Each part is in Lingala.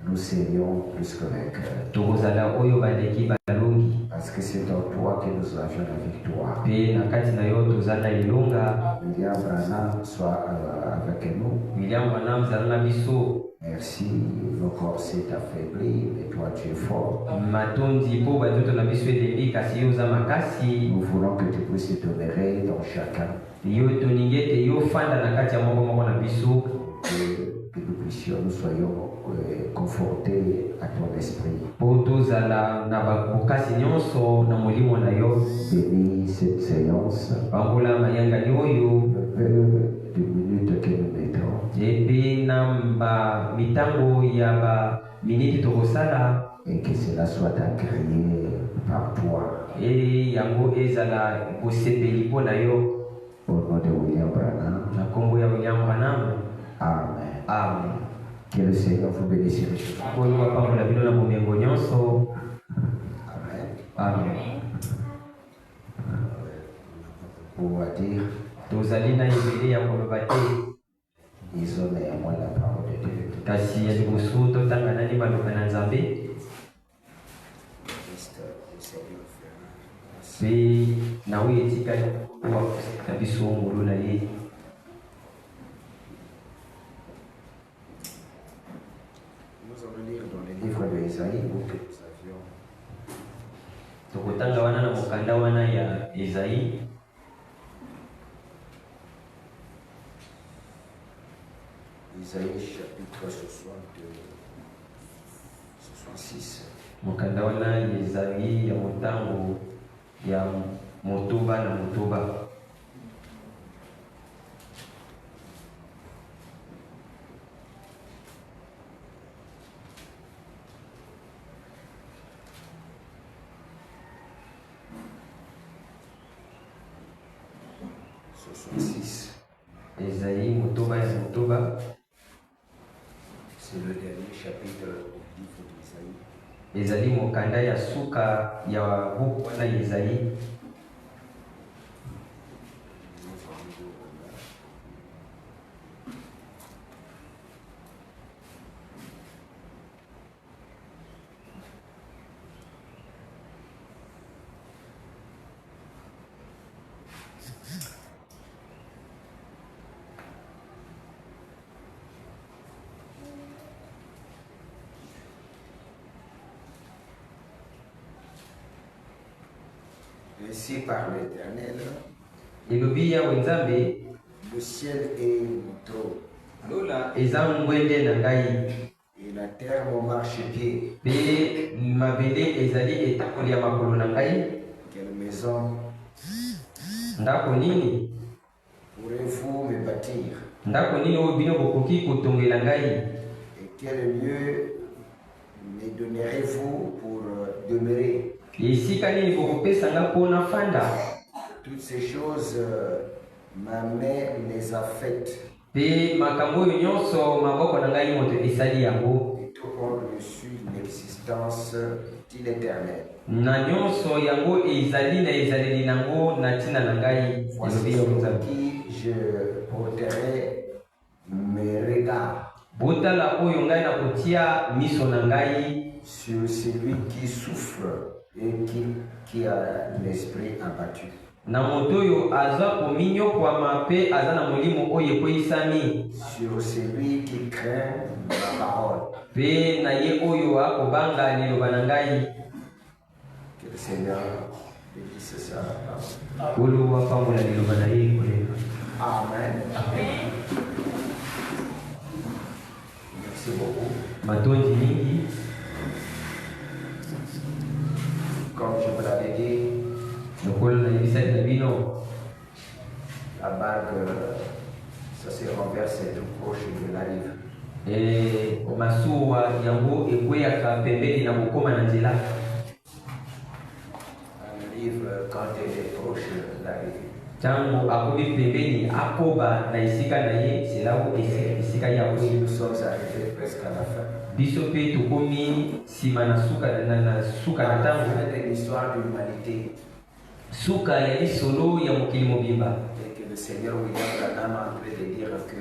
nous serions plus que vainqueurs. Parce que c'est en toi que nous avions la victoire. William Branham soit avec nous. Merci, nos corps s'est affaibli, mais toi tu es fort. Nous voulons que tu puisses te demeurer dans chacun. Que nous puissions, nous soyons confortés à ton esprit. Bénis cette séance. Le peu de minutes que nous mettons. Et que cela soit agréé par toi. Au nom de William Branham. Amen. Amen. Que le Seigneur vous bénisse. Amen. Amen. On va dire, disons néanmoins la parole de Dieu. Nous allons lire dans les livres de Isaïe où que nous avions. Isaïe chapitre 66. Esaïe Motoba ya Motoba. C'est le dernier chapitre du livre d'Isaïe. Ezali mokanda ya suka ya buku wana Esaïe. Ainsi par l'Éternel, le ciel est mon trône, et la terre mon marchepied. Quelle maison pourrez-vous me bâtir? Et quel lieu me donnerez-vous pour demeurer? Toutes ces choses, ma main les a faites. Et tout ordre reçu l'existence de l'Éternel. Voici sur qui je porterai mes regards. Sur celui qui souffre et qui a l'esprit abattu. Sur celui qui craint ma parole. Que le Seigneur bénisse sa parole. Amen. Merci beaucoup. Comme je vous l'avais dit, la bague, ça se renverse tout proche de la rive. La rive, quand elle est proche de la rive. Nous sommes arrivés presque à la fin. C'est l'histoire de l'humanité. Et que le Seigneur William Branham a en train de dire que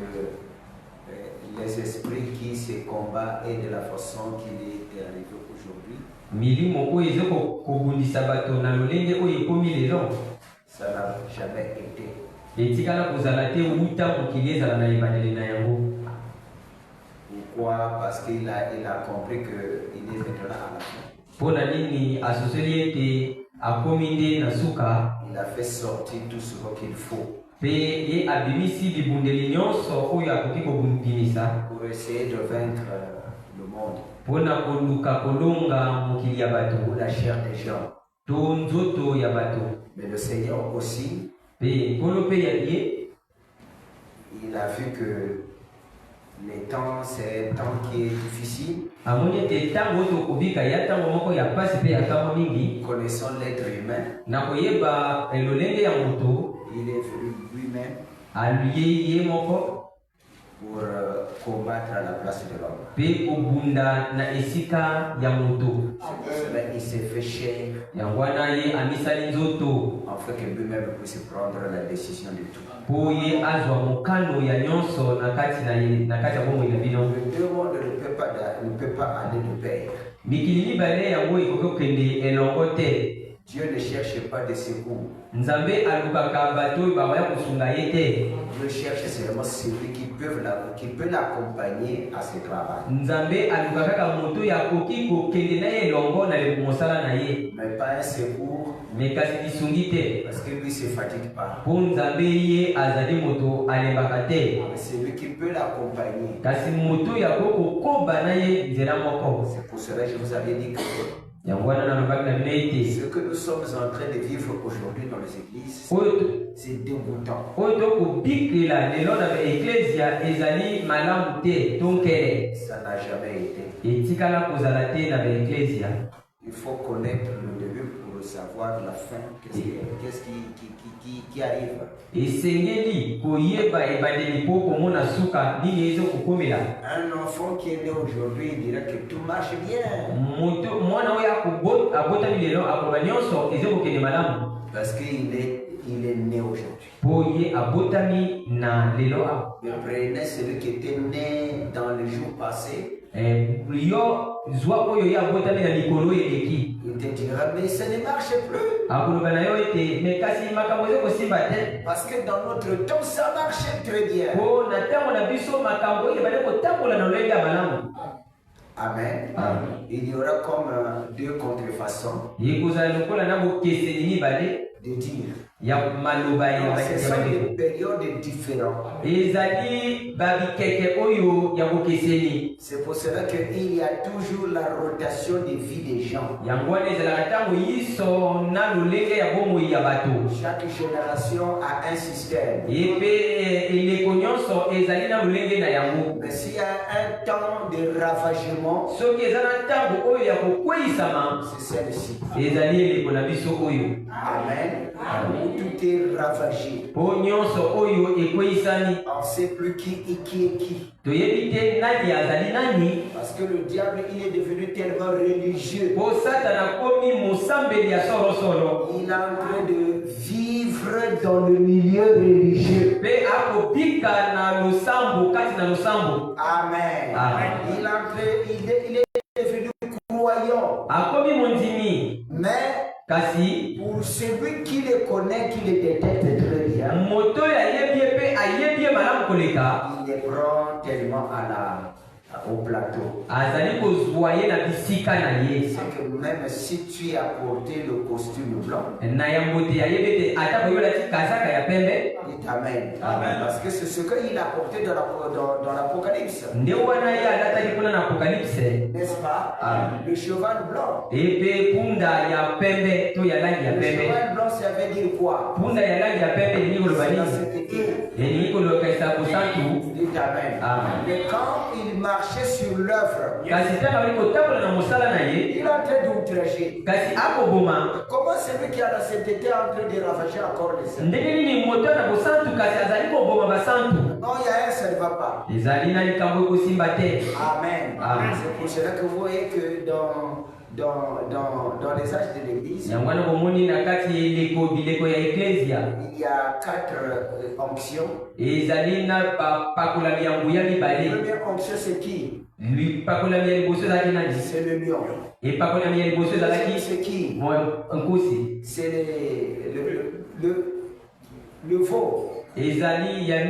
les esprits qui se combattent et de la façon qu'il est arrivé aujourd'hui. milimo oyo eza kobundisa bato na lolenge oyo ekomi lelo Ça n'a jamais été. etikala kozala te wuta mokili ezala na ebandeli na yango. Pourquoi? Parce qu'il a compris qu'il est maintenant à la fin. Mpona nini asoseli ete akomi nde na suka Il a fait sortir tout ce qu'il faut mpe ye abimisi bibundeli nyonso oyo akoki kobimisa pour essayer de vaincre le monde, mpona koluka kolonga mokili ya bato pour la chair des gens. to nzoto ya bato. Mais le Seigneur aussi, Mpe nkolo mpe ya ye il a vu que les temps, c'est un temps qui est difficile. amoni ete ntango oyo tokobika ya ntango moko ya pasi mpe ya kama mingi Connaissant l'être humain, na koyeba elolenge ya moto il est venu lui-même aluye ye moko pour combattre à la place de l'homme. mpe kobunda na esika ya moto. Cela, il s'est fait chair yango wana ye amisali nzoto afin que lui-même puisse prendre la décision de tout. mpo ye azwa mokano ya nyonso na kati ya bomoi na bino. Les deux mondes ne peuvent pas aller de pair. mikili mibale yango ekoki kokende elongo te. Dieu ne cherche pas de secours. nzambe alukaka bato oyo bakoya kosunga ye te. Dieu cherche seulement celui qui peut l'accompagner à ce travail. nzambe aluka kaka moto oyo akoki kokende na ye elongo na mosala na ye. Mais pas un secours, me kasi lisungi te parce que lui ne se fatigue pas. mpo nzambe ye azali moto alembaka te. Mais c'est lui qui peut l'accompagner. kasi moto oyo akoki kokoba na ye nzela moko. C'est pour cela que je vous avais dit que yango wana nalobaki na bino ete ce que nous sommes en train de vivre aujourd'hui dans les églises, c'est dégoûtant. oyo tokobikela lelo na baeklezia ezali malamu te to nkele. Ça n'a jamais été. etikala kozala te na baeklezia. Il faut connaître le début pour savoir la fin. Qu'est-ce qui arrive. esengeli koyeba ebandeli mpo komona suka nini ezokokomela. Un enfant qui est né aujourd'hui dirait que tout marche bien. mwana oyo abotami lelo akoba nyonso ezokokende malamu. Parce qu'il est né aujourd'hui. mpo ye abotami na lelo awa. Mais prenez celui qui était né dans le jour passé. yo zwa oyo ye abotami na mikolo eleki. Il te dira, mais ça ne marche plus. akoloba na yo ete me kasi makambo ezokosimba te. Parce que dans notre temps, ça marchait très bien. mpo na ntango na biso makambo ebali kotambola na lolenge ya malamu. Amen. Il y aura comme deux contrefaçons ekozala lokola na bokeseni mibale de dire. ya maloba ya Ce sont des périodes différentes. ezali babikeke oyo ya bokeseni. C'est pour cela qu'il y a toujours la rotation de vie des gens. yango wana ezalaka ntango yiso na lolenge ya bomoi ya bato. Chaque génération a un système. ye mpe eleko nyonso ezali na lolenge na yango. Mais s'il y a un temps de ravagement, soki eza na ntango oyo ya kokweyisama c'est celle-ci. ezali eleko na biso oyo. Amen. Où tout est ravagé. mpo nyonso oyo ekweyisani On ne sait plus qui est qui. toyebi te nani azali nani. Parce que le diable, il est devenu tellement religieux. mpo satana akomi mosambeli ya sorosoro. Il est en train de vivre dans le milieu religieux. mpe akobika na losambo kati na losambo. Amen. Amen. Il est devenu croyant. akomi mondimi. Mais kasi pour celui qui le connaît, qui le détecte très bien, moto oyo ayebi ye mpe ayebi ye malamu koleka il les prend tellement au plateau. azali kozwa ye na bisika na ye. C'est que même si tu as porté le costume blanc, na yango te ayebi ete ata koyo olati kazaka ya pembe. il t'amène. Parce que c'est ce qu'il a porté dans l'Apocalypse. nde wana ye alataki kuna na apokalipse. N'est-ce pas? Le cheval blanc. epe punda ya pembe to ya langi ya Le pembe. cheval blanc, ça veut dire quoi? punda ya langi ya pembe elingi koloba C'est la nini? sainteté. elingi kolokisa kosantu. Il t'amène. Amen. Mais quand il marchait sur l'œuvre, kasi ntango ali kotambola na mosala na ye il est en train d'outrager. kasi akoboma. Comment celui qui a la sainteté est en train de ravager encore les saints? ndenge nini moto na bosantu kasi azali koboma basantu. Non, il y a un, ça ne va pas. ezali na likambo ekosimba te. Amen. Amen. C'est pour cela que vous voyez que dans les âges de l'Église, yango wana bomoni na kati bileko ya eklezia il y a 4 onctions. ezali na bapakolami ya nguya La mibale. première onction, c'est qui? lipakolami ya liboso ezalaki nani? C'est le lion. epakolami ya liboso ezalaki C'est qui? nkosi. C'est le veau. ezali ya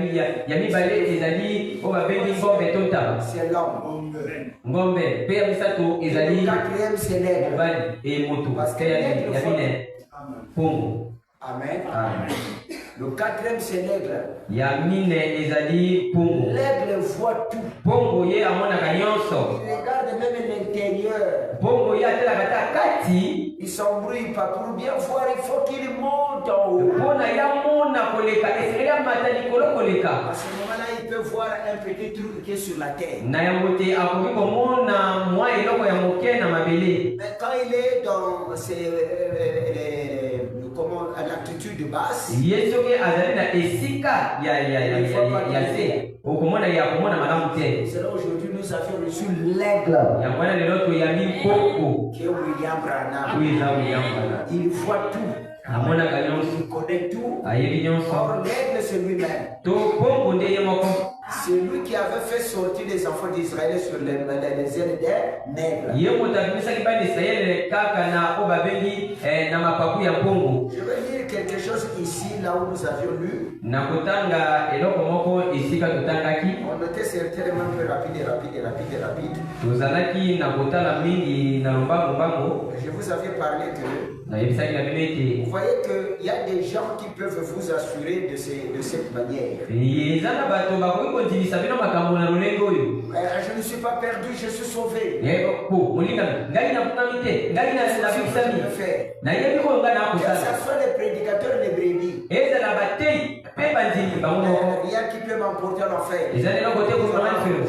mibale ezali oyo babengi ngombe to ntaba. C'est l'homme. ngombe mpe ya misato Le ezali 4e, c'est l'aigle. mobali moto mpe ya minene mpongo. Amen. Amen. Le 4e, c'est l'aigle. ya mine ezali mpongo. L'aigle voit tout. mpongo ye amonaka nyonso. Il regarde même l'intérieur. mpongo ye atelaka ta kati Il s'embrouille pas pour bien voir, il faut qu'il monte en haut. mpona ya mona koleka esengeli amata likolo koleka. À ce moment-là, il peut voir un petit truc qui est sur la terre. na yango te akoki komona mwa eloko ya moke na mabele. Mais quand il est dans à l'altitude basse, ye soki azali na esika ya se okomona ya komona malamu te. c'est là aujourd'hui nous avions reçu l'aigle yango wana lelo toyambi mpoko qui est William Branham. oyo eza William Branham. Il voit tout, amonaka nyonso, il connaît tout. ayebi nyonso. Or, l'aigle, c'est lui-même. to mpongo nde ye moko. C'est lui qui avait fait sortir les enfants d'Israël sur les ailes des nègres. ye moto abimisaki bana israele kaka na oyo babengi na mapapu ya mpongo. Je vais lire quelque chose ici, là où nous avions lu. na kotanga eloko moko esika totangaki. On était certainement un peu rapide. tozalaki na kotala mingi na lombango. Je vous avais parlé que nayebisaki na bino ete vous voyez qu'il y a des gens qui peuvent vous assurer de cette manière. eza na bato bakoki kondimisa bino makambo na lolenge oyo. Je ne suis pas perdu, je suis sauvé. po molingami ngai nakunami te, ngai nabikisami, nayebi oyo ngai Que nakosala. ce soit les prédicateurs, les brebis. ezala batei mpe bandimi bango moko. Rien qui peut m'emporter en enfer. eza leloko te komama lifelo.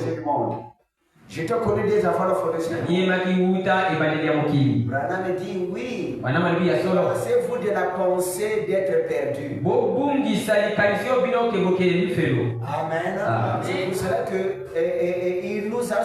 Je te connais des enfants de fondation. yemaki wuta ebandeli ya mokili. Branham me dit oui. wana malobi ya solo. Pensez-vous de la pensée d'être perdu? bobungisa likanisi oyo bino okebokele lifelo. Amen. Amen. C'est pour cela que il nous a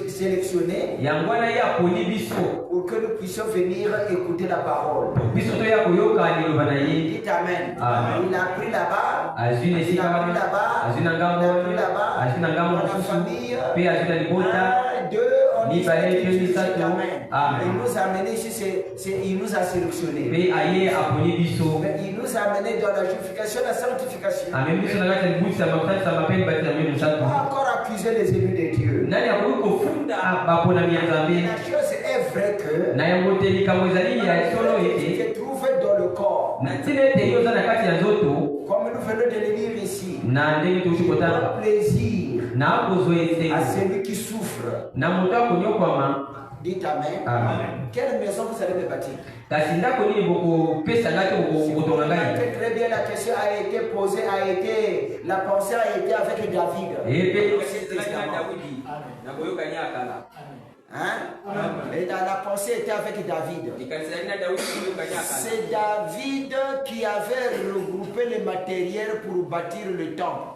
sélectionné yango wana ye aponi biso pour que nous puissions venir écouter la parole. biso toya koyoka liloba na ye. Dites Amen. Amen. Il a pris là-bas. azwi na Il esika a pris wana, là-bas. azwi na Il ngambo a pris wana, là-bas. azwi na ngambo Dans la mosusu famille. mpe azwi na libota. 1, 2, on dit Mibale, que Dieu, misato. c'est Amen. Amen. Il nous a amenés ici, il nous a sélectionnés. mpe aye aponi biso. Mais il nous a amenés dans la justification, la sanctification. amemi biso na kati ya libutisa makutatisa mpe libatiza mpe Pas mosantu. encore accuser les élus de Dieu. nani akoki kofunda baponami ya nzambe. La chose est vraie que na yango te likambo ezali ya solo ce ete qui est trouvé dans le corps, na ntina ete yo oza na kati ya nzoto comme nous venons de le lire ici, na ndenge touti donne kotanga plaisir na akozwa à esengo celui qui souffre. na moto akonyokwama. Dites Amen. Amen. Quelle maison vous allez me bâtir? kasi ndako nini bokopesa ngai te bokotonga ngai. Très bien, la question a été posée, la pensée a été avec David. epe Hein? Et la pensée était avec David. C'est David qui avait regroupé les matériels pour bâtir le temple.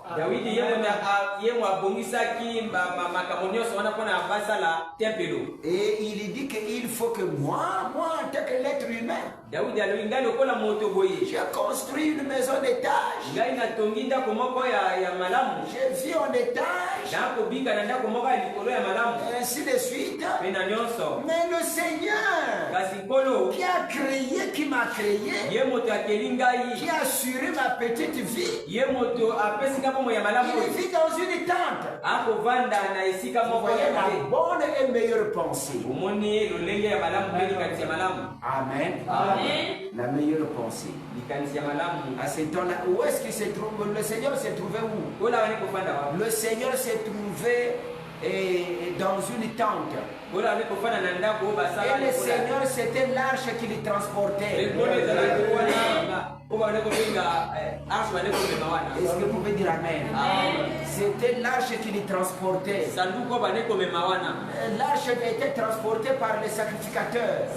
Et il dit qu'il faut que moi, en tant que l'être humain, j'ai construit une maison d'étage. Je vis en étage. Et ainsi de suite. Mais le Seigneur qui a créé, qui m'a créé, qui a assuré ma petite vie, il vit dans une tente. Vous voyez la bonne et meilleure pensée. Amen. La meilleure pensée. À ce temps-là, où est-ce qu'il se trouve? Le Seigneur s'est trouvé où? Le Seigneur s'est trouvé dans une tente. Et le Seigneur, c'était l'arche qui le transportait. Est-ce que vous pouvez dire Amen? C'était l'arche qui les transportait. L'arche était transportée par les sacrificateurs.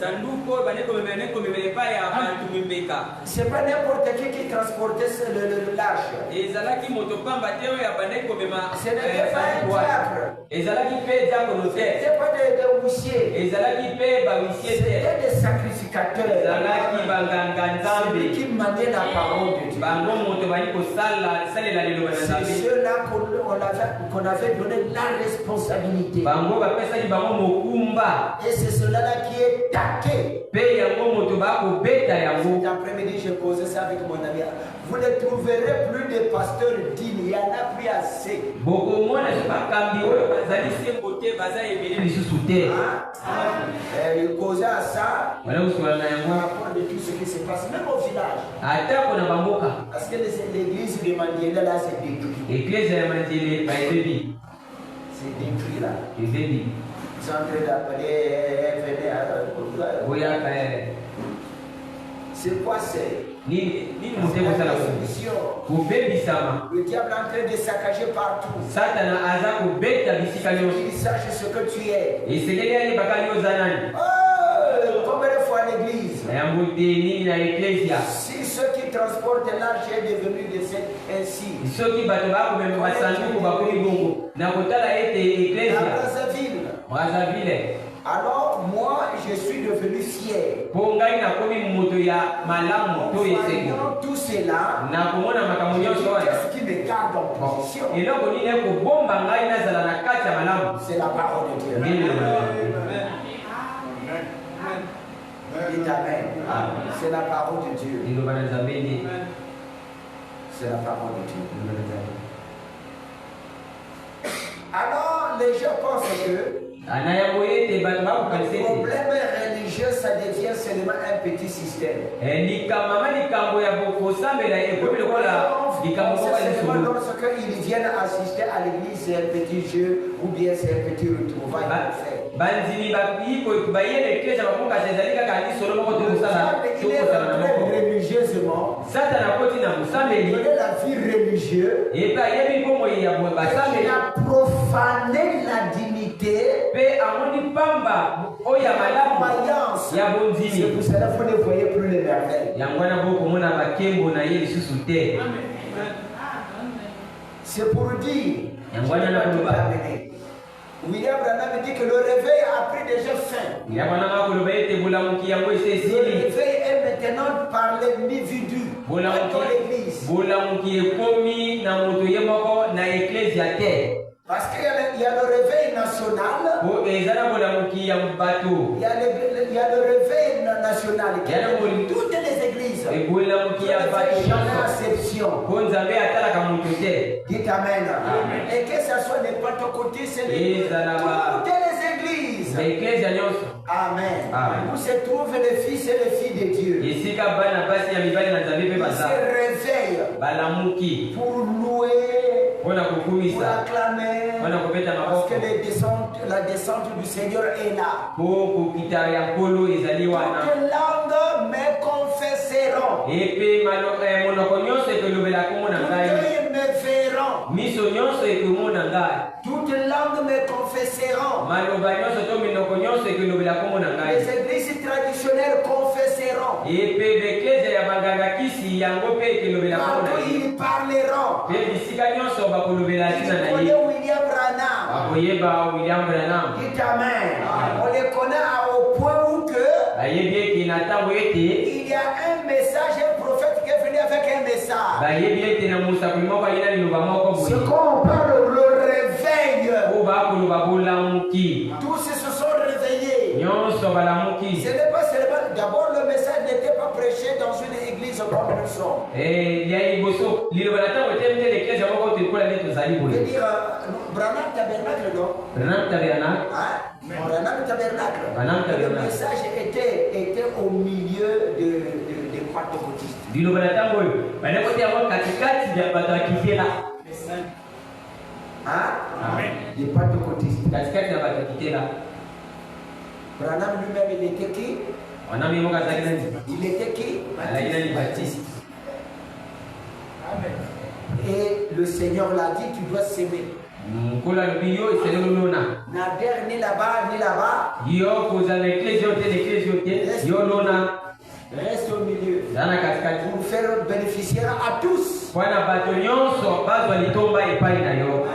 C'est pas n'importe qui transportait l'arche. Ce n'était pas un diacre. C'était pas des houssiers. C'était des sacrificateurs. Celui qui maniait la parole de Dieu. C'est ceux-là qu'on avait donné la responsabilité. Et c'est cela-là qui est taqué. Cet après-midi, j'ai causé ça avec mon ami. Vous ne trouverez plus de pasteurs dignes. Il n'y en a plus assez. Il causait à ça par rapport de tout ce qui se passe, même au village. Parce que l'église de Mandiela là, c'est détruit. C'est détruit là. Ils sont en train d'appeler, c'est quoi c'est? Le diable est en train de saccager partout. Il sache ce que tu es. Combien de fois l'église? Si ceux qui transportent l'arche est devenu de cette ainsi. Brazzaville. Alors moi je suis devenu fier. Voyant tout cela, qu'est-ce qui me garde en position? C'est la parole de Dieu. Dites Amen. C'est la parole de Dieu. C'est la parole de Dieu. Alors les gens pensent que le problème religieux, ça devient seulement un petit système. Lorsqu'ils viennent assister à l'église, c'est un petit jeu ou bien c'est un petit retrouvaille. Il est religieusement. Il est la vie religieuse. Il a profané la dignité. C'est pour cela que vous ne voyez plus les merveilles. C'est pour dire. William Branham dit que le réveil a pris déjà fin. Le réveil est maintenant par l'individu, pas dans l'église. Parce qu'il y a le réveil national. Il y a le réveil national qui est dans toutes les églises. Il n'y a jamais exception. Dites Amen. Et que ce soit les pentecôtistes, toutes les églises. Amen. Où se trouvent les fils et les filles de Dieu. Ils se réveillent pour louer, pour acclamer. Parce que la descente du Seigneur est là. Toutes les langues me confesseront. Toutes les me verront. Toutes les langues me confesseront. Les églises traditionnelles confesseront. Partout ils parleront. William Branham. Dites Amen. On les connaît au point où que il y a un message, un prophète qui est venu avec un message. Ce qu'on parle, le réveil. Tous se sont réveillés. Ce n'est pas seulement. D'abord, le message n'était pas prêché dans une église comme nous sommes. Je veux dire, Branham Tabernacle, non? Branham Tabernacle. Le message était au milieu des pentecôtistes. Les pentecôtistes. Branham lui-même, il était qui? Il était qui? le Seigneur l'a dit, tu dois s'aimer. Mkola lubiyo iselolona. Na der ni là-bas, ni là-bas. Yo kozana ecclésia yo lona. Reste au milieu. Dana katikati. Pour faire bénéficiaire à tous. Bwana bato nyonso bazwa litomba epai na yo.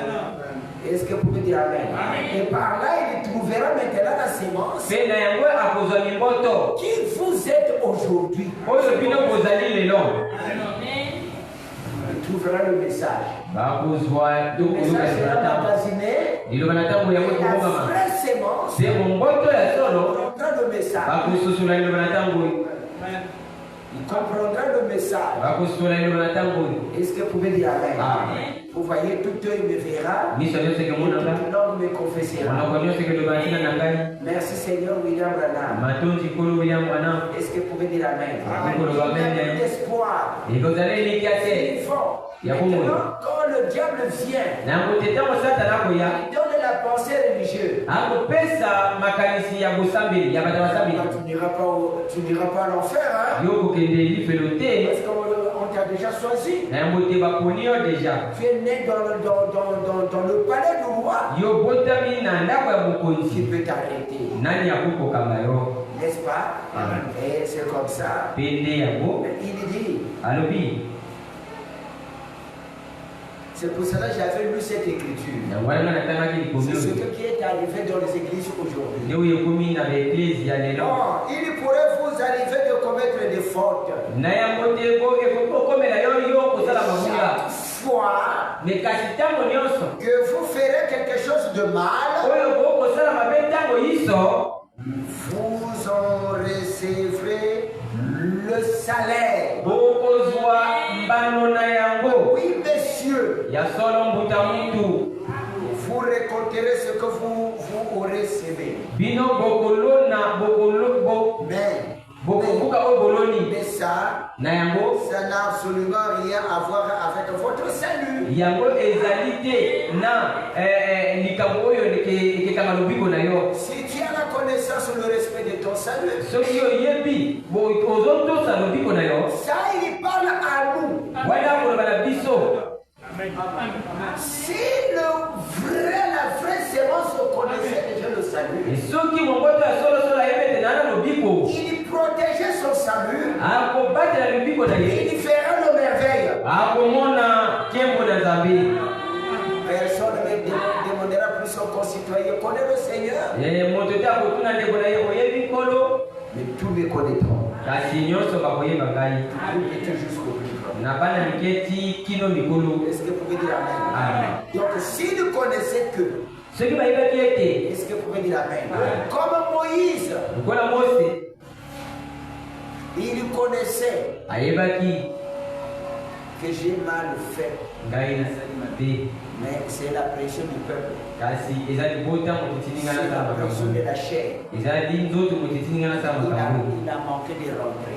Est-ce que vous pouvez dire amen? Et par là, il trouvera maintenant la sémence. Pena yango akozwa limboto. Qui vous êtes aujourd'hui? Oyo bino kozali lelo. Il trouvera le message. Bakozwa Le message sera magasiné. Et la vraie sémence. Comprendra le message. Il comprendra le message. Est-ce que vous pouvez dire amen? Vous voyez, tout œil me verra. Toute langue me confessera. Merci Seigneur William Branham. Est-ce que vous pouvez dire amen? Il a mis l'espoir. Il est fort. Maintenant, quand le diable vient, il donne la pensée religieuse. Tu n'iras pas à l'enfer, hein? Parce qu'on t'a déjà choisi. Tu es né dans le palais du roi. Qui peut t'arrêter? N'est-ce pas? Et c'est comme ça. Il dit. C'est pour cela que j'avais lu cette écriture. C'est ce qui est arrivé dans les églises aujourd'hui. Non, il pourrait vous arriver de commettre des fautes. Chaque fois que vous ferez quelque chose de mal, vous en recevrez le salaire. Oui, messieurs. Vous récolterez ce que vous aurez semé. Mais ça n'a absolument rien à voir avec votre salut. Si tu as la connaissance ou le respect de ton salut, ça il parle à nous. Si la vraie sémence connaissait déjà le salut, il protégeait son salut, il fera le merveille. Personne ne demandera plus son concitoyen. Connaît le Seigneur, mais tous me connaîtront. Jusqu'au plus. Est-ce que vous pouvez dire amen? Donc si vous connaissez que, est-ce que vous pouvez dire amen? Comme Moïse, il connaissait que j'ai mal fait. Mais c'est la pression du peuple. C'est la pression de la chair. Il a manqué de rentrer.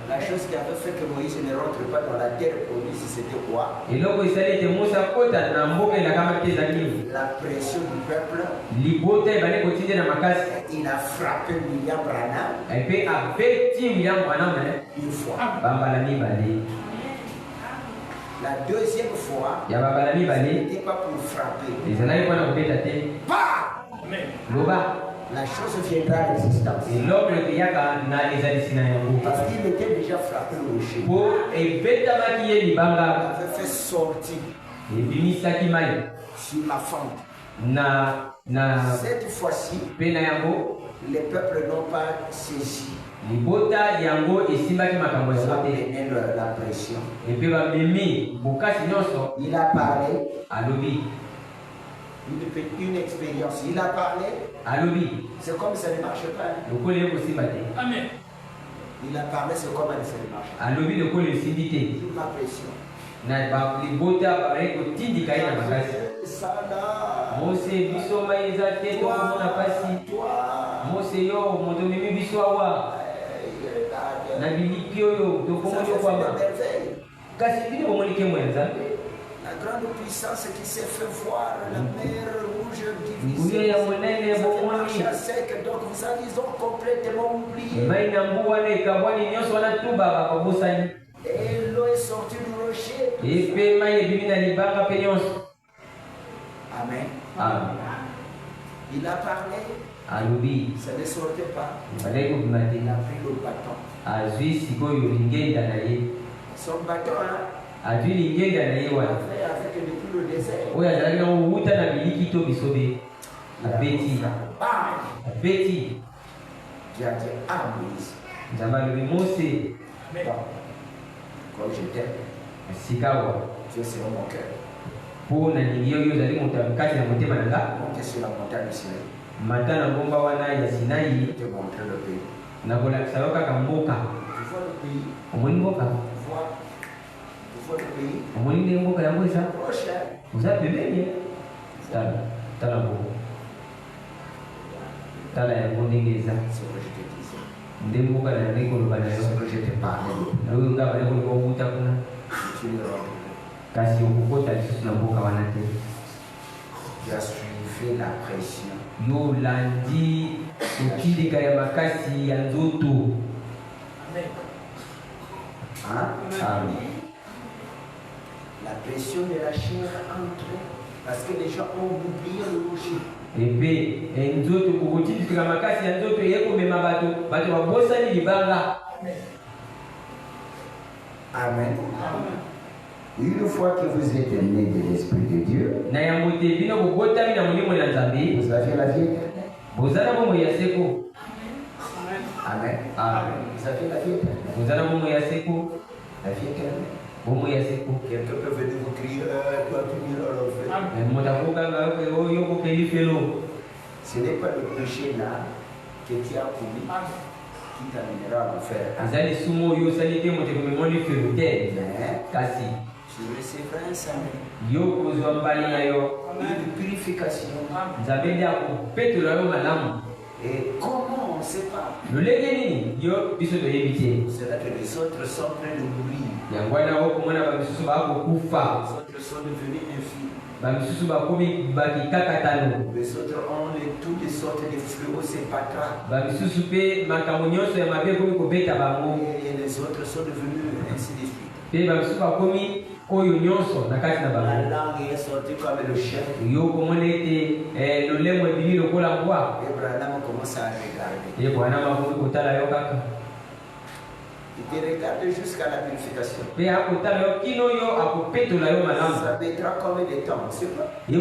La chose qui avait fait que Moïse ne rentre pas dans la terre promise, c'était quoi? La pression du peuple. Il a frappé William Branham une fois. La deuxième fois, ce n'était pas pour frapper. La chose viendra à l'existence. Parce qu'il était déjà frappé au rocher. Il avait fait sortir sur la fente. Cette fois-ci, les peuples n'ont pas saisi. La pression. Il a parlé. Une expérience. Il a parlé. C'est comme ça ne marche pas. Amen. Il a parlé, c'est comme ça ne marche pas. La pression. La grande puissance qui s'est fait voir, la mer rouge divisée, ça sec, donc ils ont complètement oublié. Et l'eau est sortie du rocher. Amen. Amen. Il a parlé. Alubi. Ça ne sortait pas. Il a pris le bâton. Son bâton, hein? Avec depuis le désert. Oui, il Dieu a dit, ah Moïse. Comme je t'aime. Dieu c'est mon cœur. Monter sur la montagne du Sinaï. Te montrer le pays. Tu vois le pays. Tu vois le pays. Prochain. Vous avez bien. C'est ce que je te disais. C'est ce que je te parlais. Tu le rends. Tu as suivi la pression. Hein? Amen. La pression de la chair entre. Parce que les gens ont oublié le rocher. Amen. Une fois que vous êtes né de l'Esprit de Dieu, vous avez la vie éternelle. Amen. Amen. Vous avez la vie éternelle. La vie éternelle. Quelqu'un peut venir vous crier, toi tu iras l'enfer. Ce n'est pas le péché là que tu as commis qui t'amènera à l'enfer. Mais tu recevras un salut. Une purification. Et comment on ne sait pas? C'est là que les autres sont en train de mourir. Les autres sont devenus infimes. Les autres ont toutes les sortes de fléaux, c'est pas grave. Et les autres sont devenus ainsi de suite. La langue est sortie comme le chien. Et Branham commence à regarder. Il te regarde jusqu'à la purification. Ça mettra combien de temps? On ne sait pas. Dieu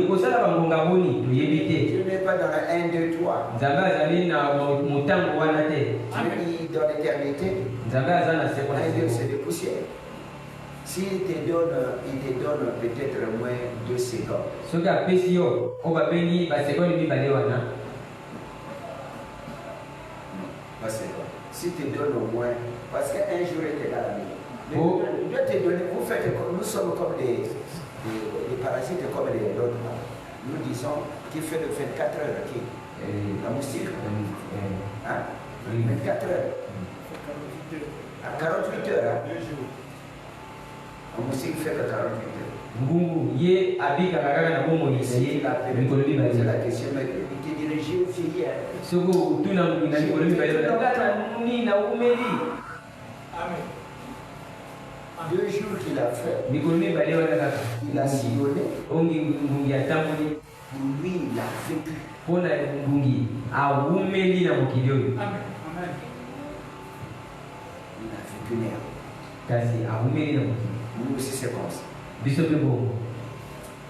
n'est pas dans la 1, 2, 3. Dieu est dans l'éternité. 1, 2, c'est des poussières. S'il te donne peut-être moins 2 secondes. Pas secondes. Si tu donnes au moins, parce qu'un jour est égal à mille. Dieu te donne, vous faites comme, nous sommes comme des parasites comme les autres. Nous disons qu'il fait de 24 heures, qui la moustique. Hein? 24 heures. À 48 heures. Hein? La moustique fait que 48 heures. C'est la question, mais il te dirige fille. Amen. 2 jours qu'il a fait, il a sillonné. Pour lui, il a vécu. Amen. Il a vécu. Nous aussi, c'est comme ça.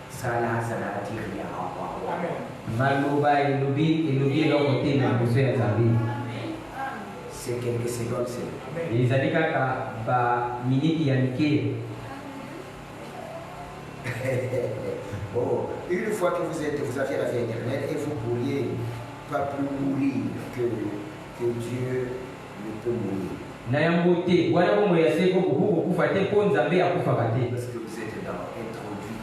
Ça n'attire rien. C'est quelques secondes. Bon, une fois que vous avez la vie éternelle et vous pourriez pas plus mourir que Dieu ne peut mourir. Parce que vous êtes introduit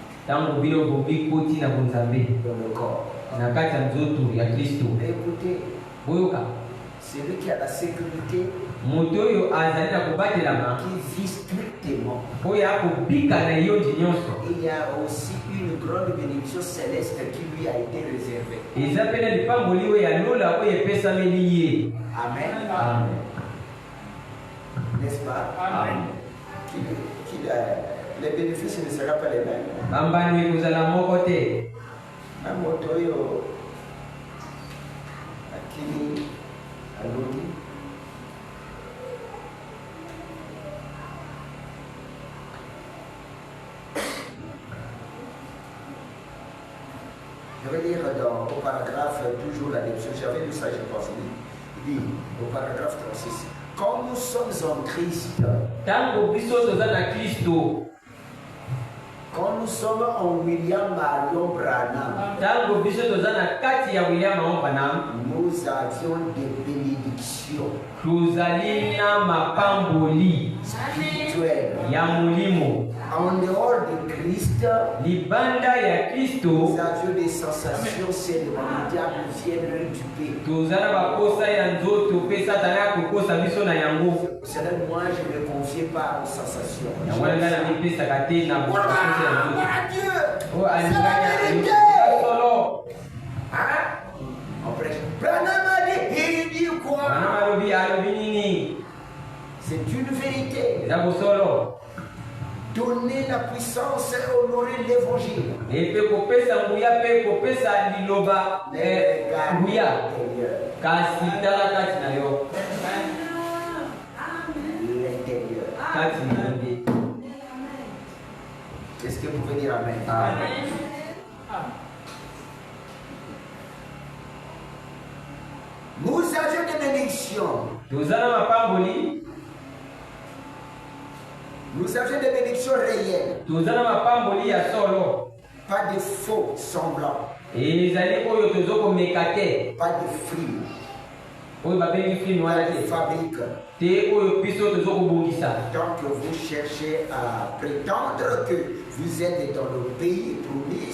dans le corps. Écoutez, c'est lui qui a la sécurité, qui vit strictement. Il y a aussi une grande bénédiction céleste qui lui a été réservée. Amen. Amen. N'est-ce pas? Amen. les bénéfices ne seront pas les mêmes. Bambani kuzala moko te. Un moto yo akini aloni. Je vais lire au paragraphe, toujours la lecture, j'avais lu ça, je pense. Il dit au paragraphe 36, quand nous sommes en Christ, quand nous sommes en William Marion Branham, nous avions des bénédictions spirituelles. En dehors de Christ, nous avions des sensations seulement. Le diable vient récupérer. C'est là moi je ne me confiais pas aux sensations. Oh, Dieu! On prêche. Branham a dit, il dit quoi? C'est une vérité. Donner la puissance et honorer l'évangile. Est-ce que vous pouvez dire amen? Amen. Nous avions des bénédictions. Nous avions des bénédictions réelles. Pas de faux semblants. Pas de flux. Pas de fabrique. Tant que vous cherchez à prétendre que vous êtes dans le pays promis.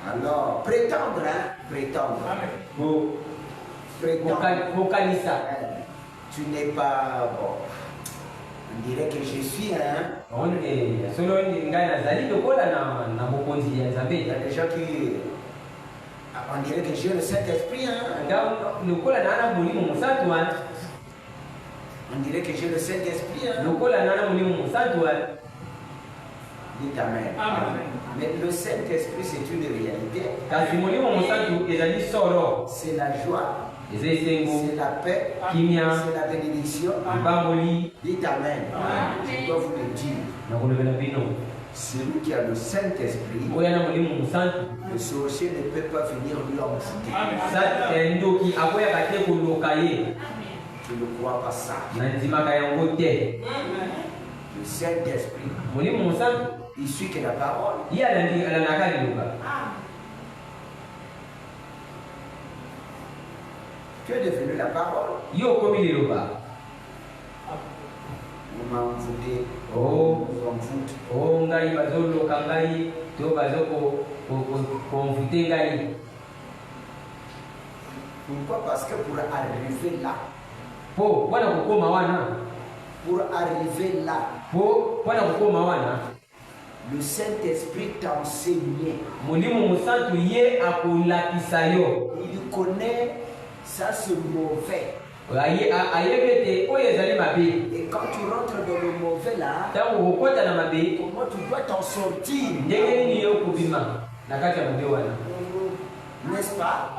Alors, prétendre, hein? Prétendre. Prétendre. Tu n'es pas bon. On dirait que je suis un. Il y a des gens qui. On dirait que j'ai le Saint-Esprit. On dirait que j'ai le Saint-Esprit. Dites Amen. Mais le Saint-Esprit, c'est une réalité. C'est la joie. C'est la paix. C'est la bénédiction. Dites Amen. Je dois vous le dire. Celui qui a le Saint-Esprit, le sorcier ne peut pas venir lui en citer. Je ne crois pas ça. Le Saint-Esprit, il suit que la parole. Que est devenu la parole? Vous m'en foutez. Oh, vous en foutez. Oh, ngai bazolo kangai, to bazoko konfute ngai. Pourquoi? Parce que pour arriver là. Po, wana kukoma wana. Pour arriver là. Po, wana kukoma wana. Le Saint-Esprit t'enseigne. Mulimu musantu ye akulakisa yo. Il connaît ça c'est mauvais. Et quand tu rentres dans le mauvais là, comment tu dois t'en sortir? N'est-ce pas?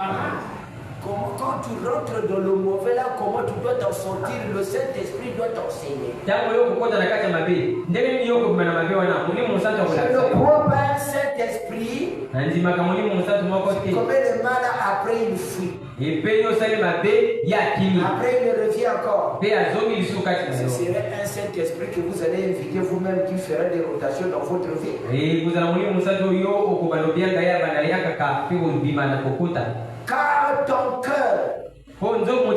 Quand tu rentres dans le mauvais là, comment tu dois t'en sortir? Le Saint-Esprit doit t'enseigner. Je ne crois pas un Saint-Esprit. Comme le mal après il fuit. Après il revient encore. Ce serait un Saint-Esprit que vous allez inviter vous-même qui fera des rotations dans votre vie. Car ton cœur,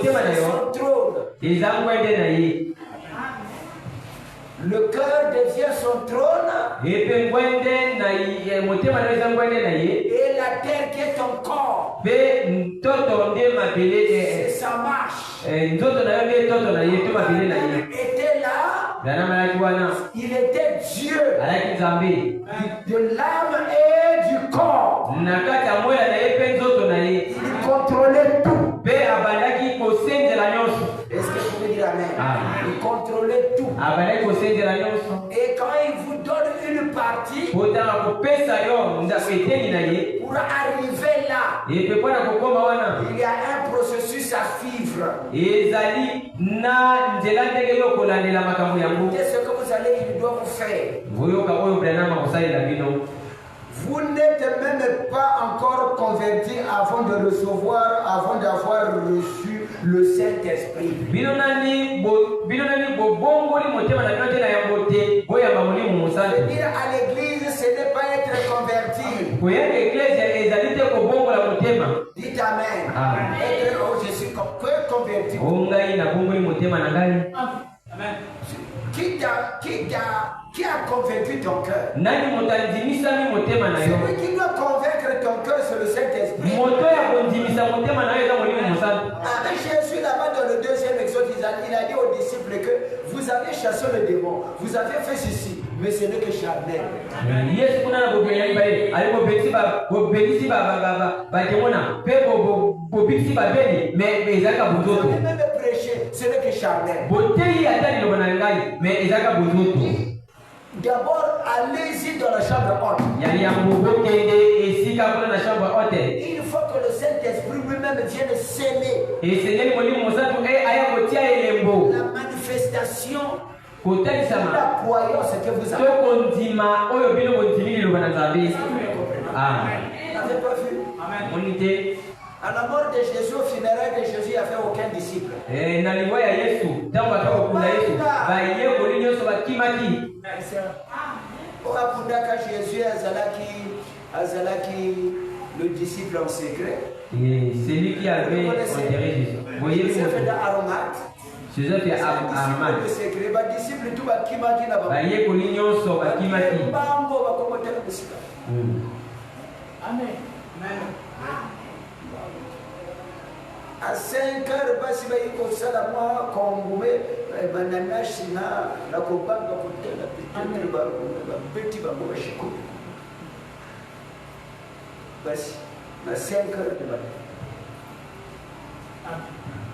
c'est son trône. Le cœur devient son trône. Et la terre qui est ton corps, c'est sa marche. Il était là. Il était Dieu de l'âme et du corps. Il contrôlait tout. Est-ce que vous pouvez dire amen? Il contrôlait Et quand il vous donne une partie pour arriver là, il y a un processus à suivre. C'est ce que vous allez, il doit vous faire. Vous n'êtes même pas encore converti avant de recevoir, avant d'avoir reçu le Saint-Esprit. C'est-à-dire à l'église, ce n'est pas être converti. Dites Amen. Être, oh, je suis converti. Qui a convaincu ton cœur? Celui qui doit convaincre ton cœur, c'est le Saint-Esprit. Jésus là-bas dans le 2e exode, il a dit aux disciples que vous avez chassé le démon, vous avez fait ceci, mais ce n'est que charnel. Vous avez même prêché, ce n'est que charnel. D'abord, allez-y dans la chambre haute. Il faut que le Saint-Esprit lui-même vienne sceller la manifestation de la croyance que vous avez. N'avez pas vu? À la mort de Jésus, au funérail de Jésus, il n'y avait aucun disciple. Jésus Azalaki, le disciple en secret. C'est lui qui avait enterré Jésus. Voyez le aromate. Joseph est aromate. Disciple tout Amen. À 5 heures, basi baiko sala moi kongoume banana china la kopanga kotela petit ba shiko. Basi na 5 heures de matin.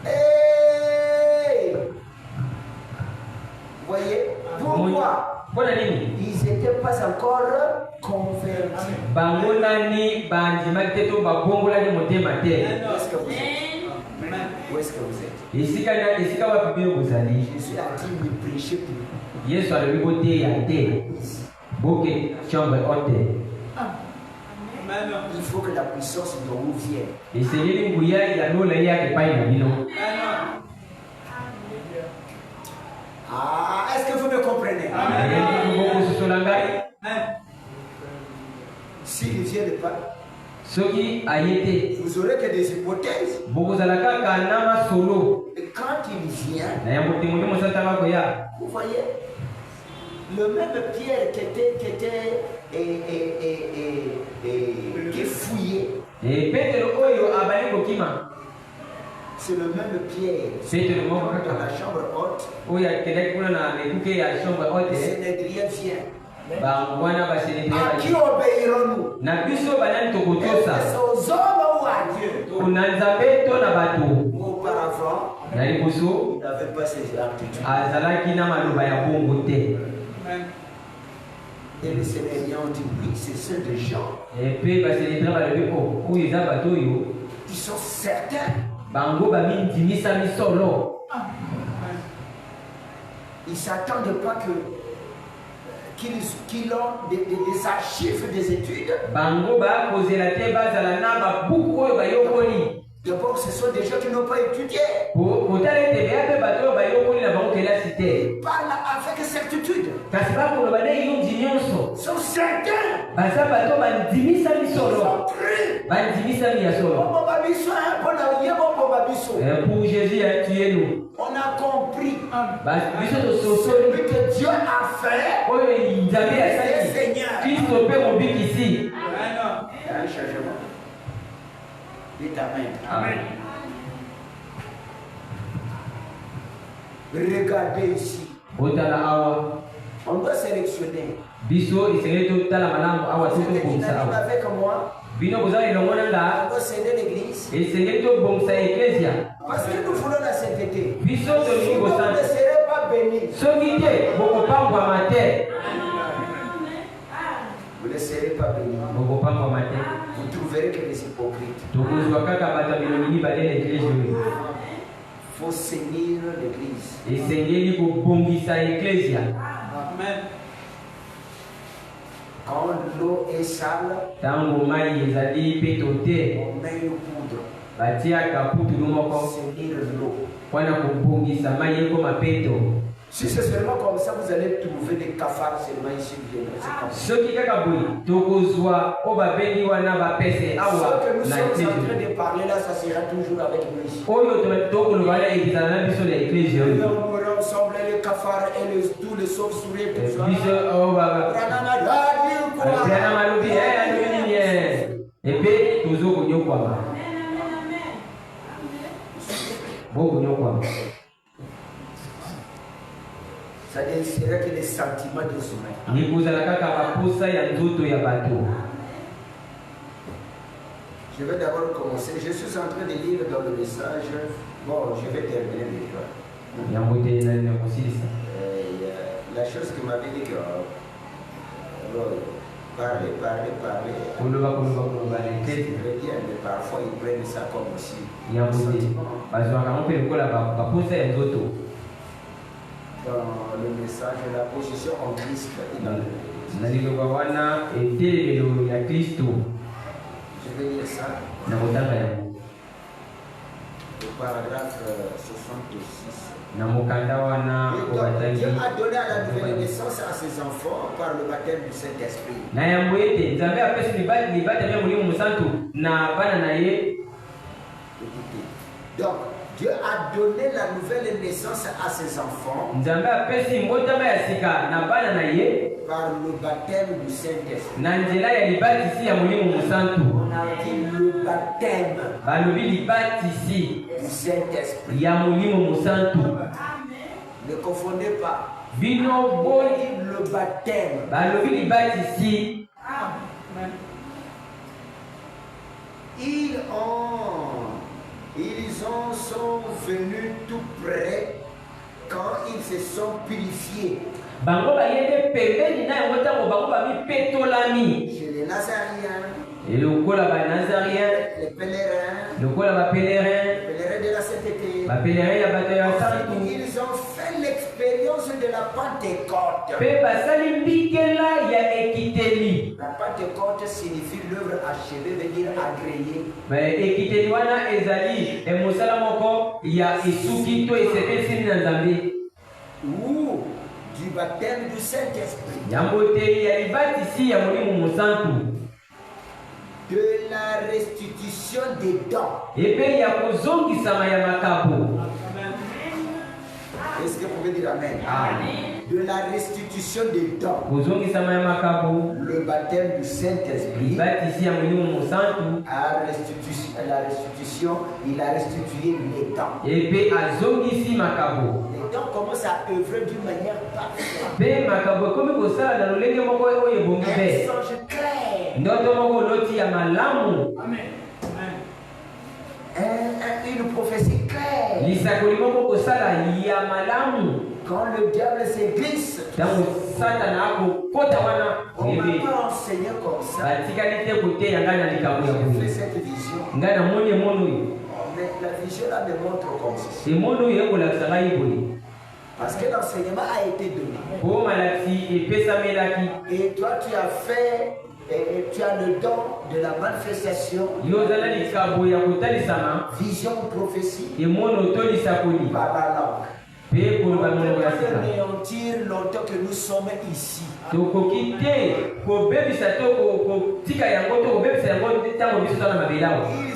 Hey! Voyez pourquoi? Ils n'étaient pas encore convertis. Où est-ce que vous êtes? Jésus a dit de prêcher pour vous. Il faut que la puissance de vous vienne. Ah, est-ce que vous me comprenez? S'il ne vient pas, vous aurez que des hypothèses. Et quand il vient, vous voyez, le même Pierre qui fouillait, c'est le même Pierre dans la chambre haute. Sénédrien vient. À qui obéirons-nous? Est-ce aux hommes ou à Dieu? Auparavant, il n'avait pas ces aptitudes. Et les Sénédriens ont dit oui, c'est ceux de Jean. Ils sont certains. Ils ne s'attendent pas qu'ils ont des archives des études. D'abord, ce sont des gens qui n'ont pas étudié. Parle avec certitude. Sont certains. Pour Jésus, tuez-nous. On a compris celui que Dieu a fait. C'est le Seigneur. Il y a un changement. Dites Amen. Amen. Regardez ici. On doit sélectionner. Celui qui n'arrive avec moi, on doit céder l'église. Parce que nous voulons la sainteté. Si vous ne serez pas béni. Vous ne serez pas béni. Vous trouverez que des hypocrites. Il faut saigner l'église. Quand l'eau est sale, on met une poudre. Saigner l'eau. Si c'est seulement comme ça, vous allez trouver des cafards seulement ici. Ce que nous sommes en train de parler là, ça sera toujours avec nous ici. Nous mourrons ensemble les cafards et tous les sauves-souris. Ça ne serait que les sentiments des humains. Je vais d'abord commencer. Je suis en train de lire dans le message. Bon, je vais terminer déjà. La chose qui m'avait dit que parler. C'est très bien, mais parfois ils prennent ça comme aussi. Dans le message, la position en Christ. Je vais lire ça. Le paragraphe 66. Dieu a donné à la nouvelle naissance à ses enfants par le baptême du Saint-Esprit. Donc, Dieu a donné la nouvelle naissance à ses enfants par le baptême du Saint-Esprit. On a dit le baptême du Saint-Esprit. Ne confondez pas. On dit le baptême. Ils sont venus tout près quand ils se sont purifiés. Chez les Nazariens, les pèlerins de la sainteté, ils ont fait l'expérience de la Pentecôte. La Pentecôte signifie l'œuvre achevée, veut dire agréée. Ou du baptême du Saint-Esprit. De la restitution des dons. Est-ce que vous pouvez dire amen? Amen. De la restitution des dons. Le baptême du Saint-Esprit. La restitution, il a restitué les dons. Les dons commencent à œuvrer d'une manière parfaite. Un songe clair. Une prophétie claire. Quand le diable se glisse, on ne va pas enseigner comme ça. J'ai fait cette vision. Mais la vision là me montre comme ça. Parce que l'enseignement a été donné. Et toi tu as fait. Et tu as le don de la manifestation, vision ou prophétie, par la langue. On peut anéantir longtemps que nous sommes ici. Ils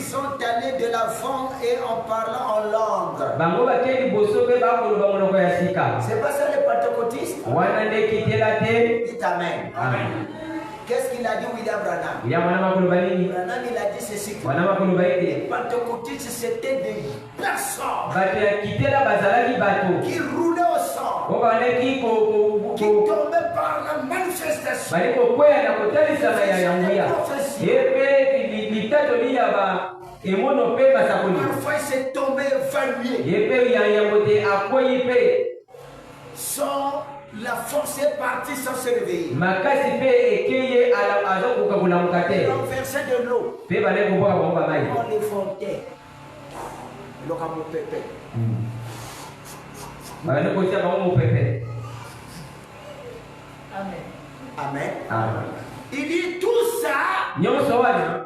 sont allés de l'avant et en parlant en langue. C'est pas ça les pentecôtistes? Dites amen. Amen. Qu'est-ce qu'il a dit William Branham? Branham il a dit ceci. Les pentecôtistes c'était des personnes qui roulaient au sang, qui tombaient par la manifestation. Parfois ils s'est tombé évanoué. la force est partie sans se réveiller. Makasi pe ekeye ala azo kukabula mukate. On versait de l'eau. Pe bale kuboka bomba mai. On les fondait. Le camo pépé. Bale ko tia ba mo pepe. Amen. Amen. Amen. Il dit tout ça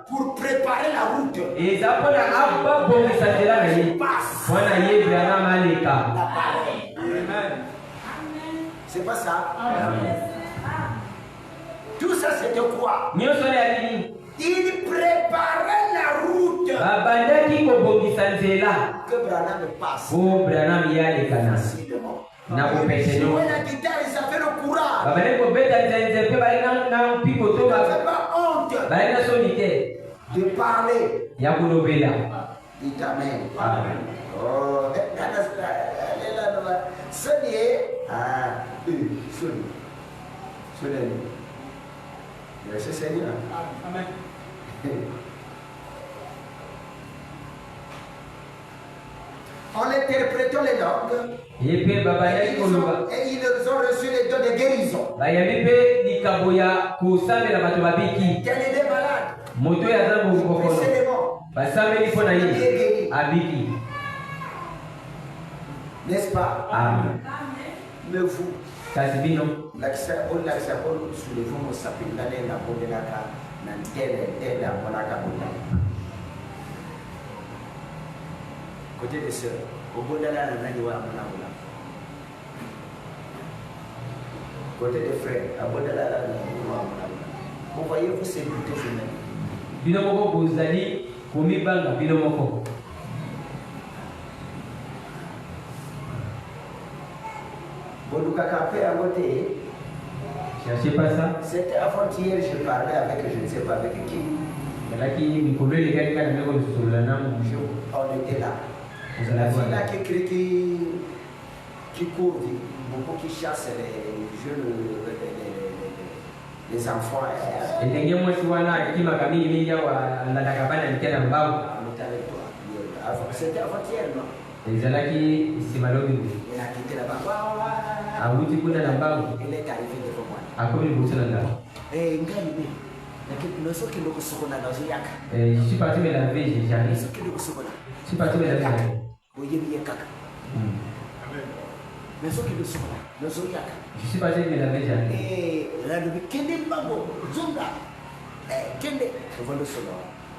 pour préparer la route. Et ça pour la abba bon s'atela na yi. Wana yebre na malika. Amen. C'est pas ça. Amen. Tout ça c'était quoi? Il préparait la route. Abandaki ko bongisa nzela. Que Branham passe. Oh Branham yale kana. Na ko pese no. La guitare ça fait le courage. Babane ko beta nzenze pe bali na piko to ba. Pas honte. Bali na sonite. De parler. Ya kulobela. Dit amen. Amen. Oh, Sonnier. Ah, Sonnier. Sonnier. Merci Seigneur. Amen. En interprétant les langues, et ils ont reçu les dons de guérison. Quel est des malades? N'est-ce pas? Amen. Mais vous, soulevez-vous mon sapin d'aller la bonne côté des sœurs, au bout de la côté des frères, au bout de la vous voyez, vous c'est plutôt féminin. Binomoko bozali komi banga binomoko. Cherchez pas ça. C'était avant-hier, je parlais avec je ne sais pas avec qui. On était là. La fille là qui court, beaucoup qui chasse les jeunes, les enfants. C'était avant-hier, non? Il a quitté là-bas. Il est arrivé devant moi. Je suis parti me laver, j'ai jamais. Je suis parti me laver. Je suis parti me laver,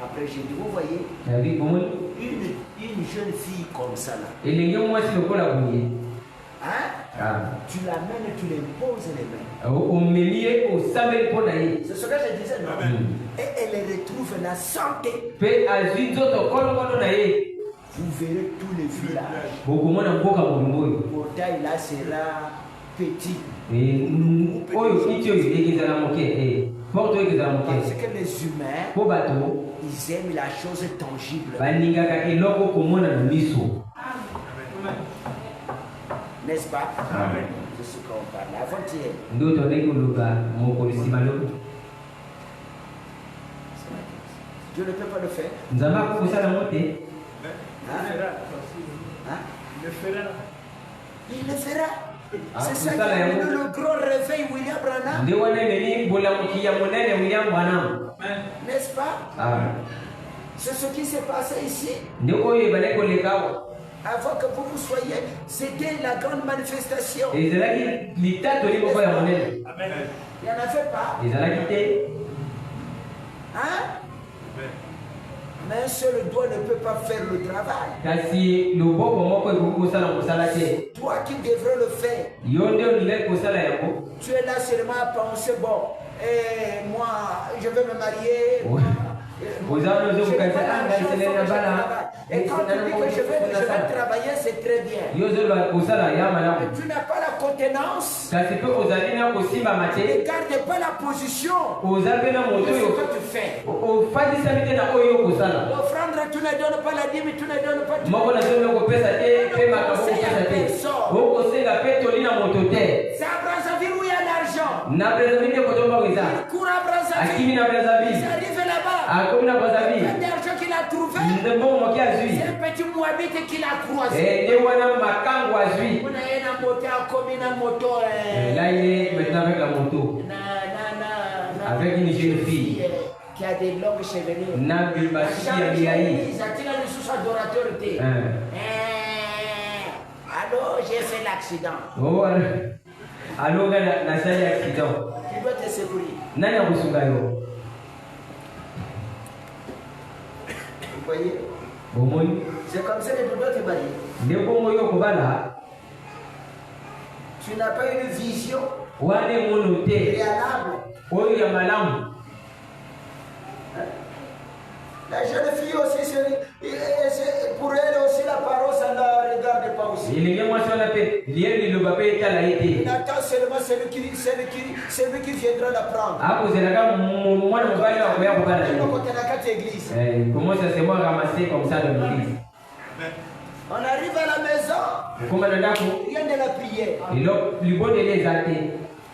après j'ai dit, vous voyez, une jeune fille comme ça là. Hein? Tu l'amènes, tu l'imposes les mains. C'est ce que je disais, non? Et elle retrouve la santé. Vous verrez tous les villages. Pourtant, là sera petit. Parce que les humains, ils aiment la chose tangible. N'est-ce pas? Amen. C'est ce qu'on parle avant-hier. Dieu ne peut pas le faire. Il le fera. C'est ça qui a donné le grand réveil William Branham. N'est-ce pas? C'est ce qui s'est passé ici. Avant que vous soyez, c'était la grande manifestation. Il n'y en avait pas. Hein? Mais un seul doigt ne peut pas faire le travail. Toi qui devrais le faire. Tu es là seulement à penser, bon, et moi, je vais me marier. Et quand tu dis que je vais travailler, c'est très bien. Mais tu n'as pas la contenance. Ne garde pas la position. C'est ce que tu fais. L'offrande, tu ne donnes pas la dîme, tu ne donnes pas. Tu ne conseilles à personne. C'est à Brazzaville où il y a l'argent. Il court à Brazzaville. Il arrive là-bas. Il y a l'argent qu'il a a trouvé. C'est un petit Moabite qui l'a croisé. Là, il est maintenant avec la moto. Avec une jeune fille. Qui a des longues chevelures. Alors, j'ai fait l'accident. Oh, alors, on a fait l'accident. Qui doit te secourir? Vous voyez? C'est comme ça que tu dois te marier. Tu n'as pas une vision préalable. La jeune fille aussi, pour elle aussi, la parole, ça ne la regarde pas aussi. Il attend seulement celui qui viendra la prendre. Comment ça se voit ramasser comme ça dans l'église? On arrive à la maison, rien de la prière.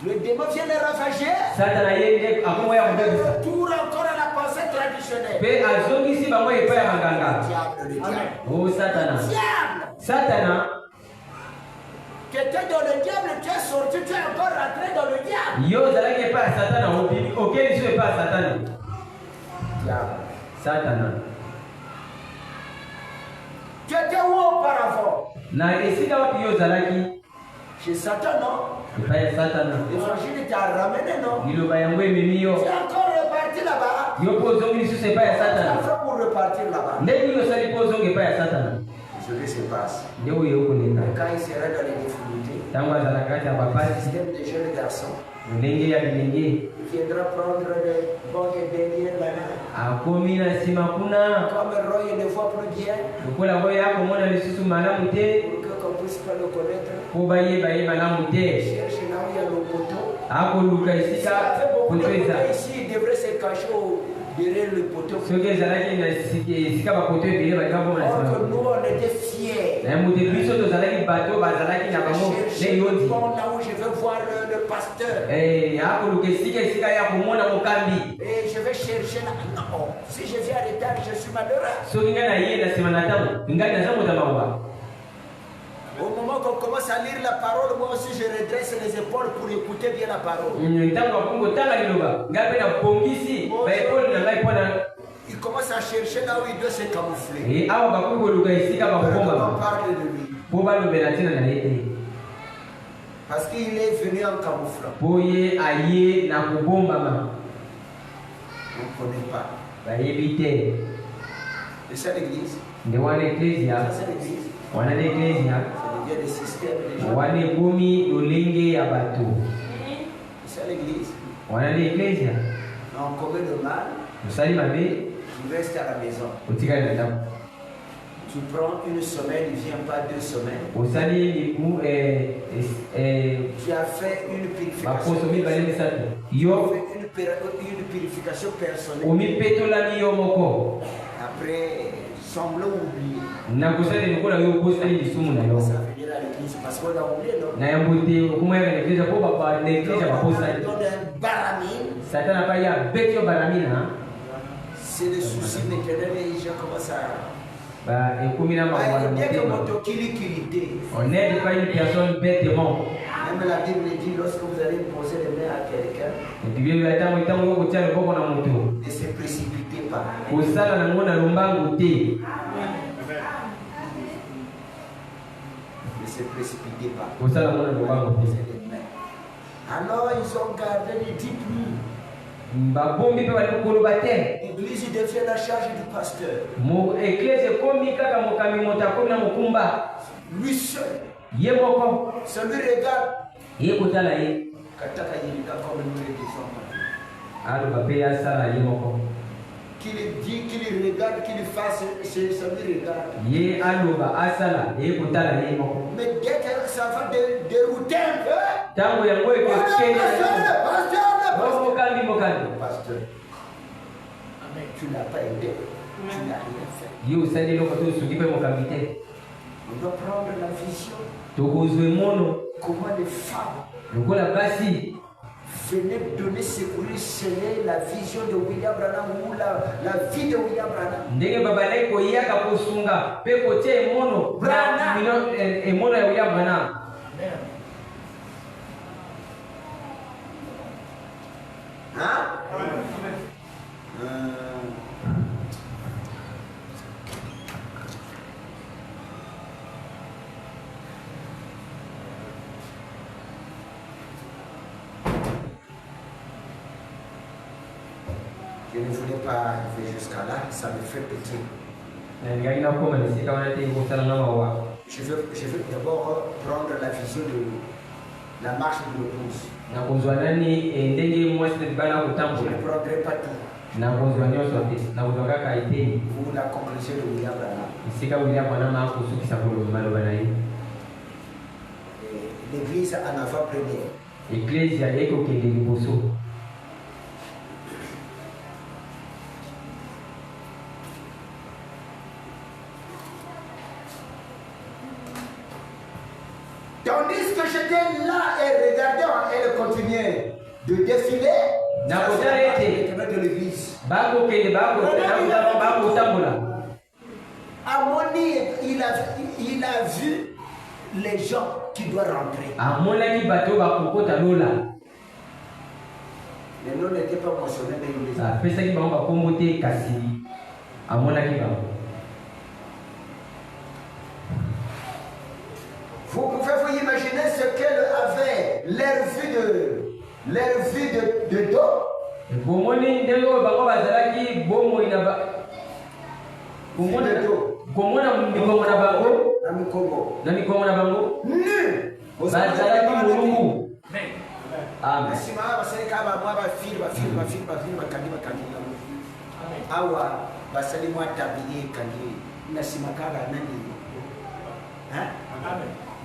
Le démon vient les ravager. Retour encore à la pensée traditionnelle. Oh Satan. Satan. Tu étais dans le diable, tu es sorti, tu es encore rentré dans le diable. Yo, ça n'est pas Satan. Auquel je ne suis pas Satan. Satan. Tu étais où auparavant? Chez Satan, non? L'évangile t'a ramené, non? Tu es encore reparti là-bas. Tu as fait pour repartir là-bas. Ce qui se passe. Quand il sera dans les difficultés, le système des jeunes garçons, il viendra prendre les bons et derrière la main. Comme Roy ne voit plus bien, pour qu'on ne puisse pas le connaître, cherche là où il y a le poteau. Ici, il devrait se cacher derrière le poteau. Or que nous, on était fiers. Là où je vais voir le pasteur. Et je vais chercher là. Non, si je viens en retard, je suis malheureux. Au moment qu'on commence à lire la parole, moi aussi je redresse les épaules pour écouter bien la parole. Il commence à chercher là où il doit se camoufler. On parle de lui. Parce qu'il est venu en camouflant. On ne connaît pas. Et c'est l'église. Ça c'est l'église. C'est des systèmes déjà. C'est l'église. Non, on commet le mal. Tu restes à la maison. Tu prends une semaine, il ne vient pas 2 semaines. Tu as fait une purification. Une purification personnelle. Après, semble oublier. Ça veut dire à l'église parce qu'on a oublié, non? C'est le souci maintenant, les gens commencent à... On n'aide pas une personne bêtement. Même la Bible dit, lorsque vous allez poser les mains à quelqu'un, ne se précipitez pas. Ne se précipitez pas. Alors ils ont gardé les 10 plumes. L'église devient la charge du pasteur. Lui seul. Celui regarde. Comme nous le disons. Qu'il dit, qu'il regarde, qu'il fasse, c'est celui regarde. Mais dès que ça va dérouter un peu, pasteur, tu n'as pas aidé, tu n'as rien fait. On doit prendre la vision. Comment les femmes venait donner secourir, sceller la vision de William Branham ou la vie de William Branham. Ndenge baba naye koyaka kosunga pe kotia emono Branham. emono ya William Branham. Hein? Je ne voulais pas arriver jusqu'à là, ça me fait petit. Je veux d'abord prendre la vision de la marche de l'épouse. Je ne prendrai pas tout. Pour la conclusion de William Branham. L'église en avant-première. Tandis que j'étais là et regardant, elle continuait de défiler. De l'église. Amoni, il a vu les gens qui doivent rentrer. Les noms n'étaient pas mentionnés dans l'église. Vous pouvez vous imaginer ce qu'elle avait, l'air vue de dos.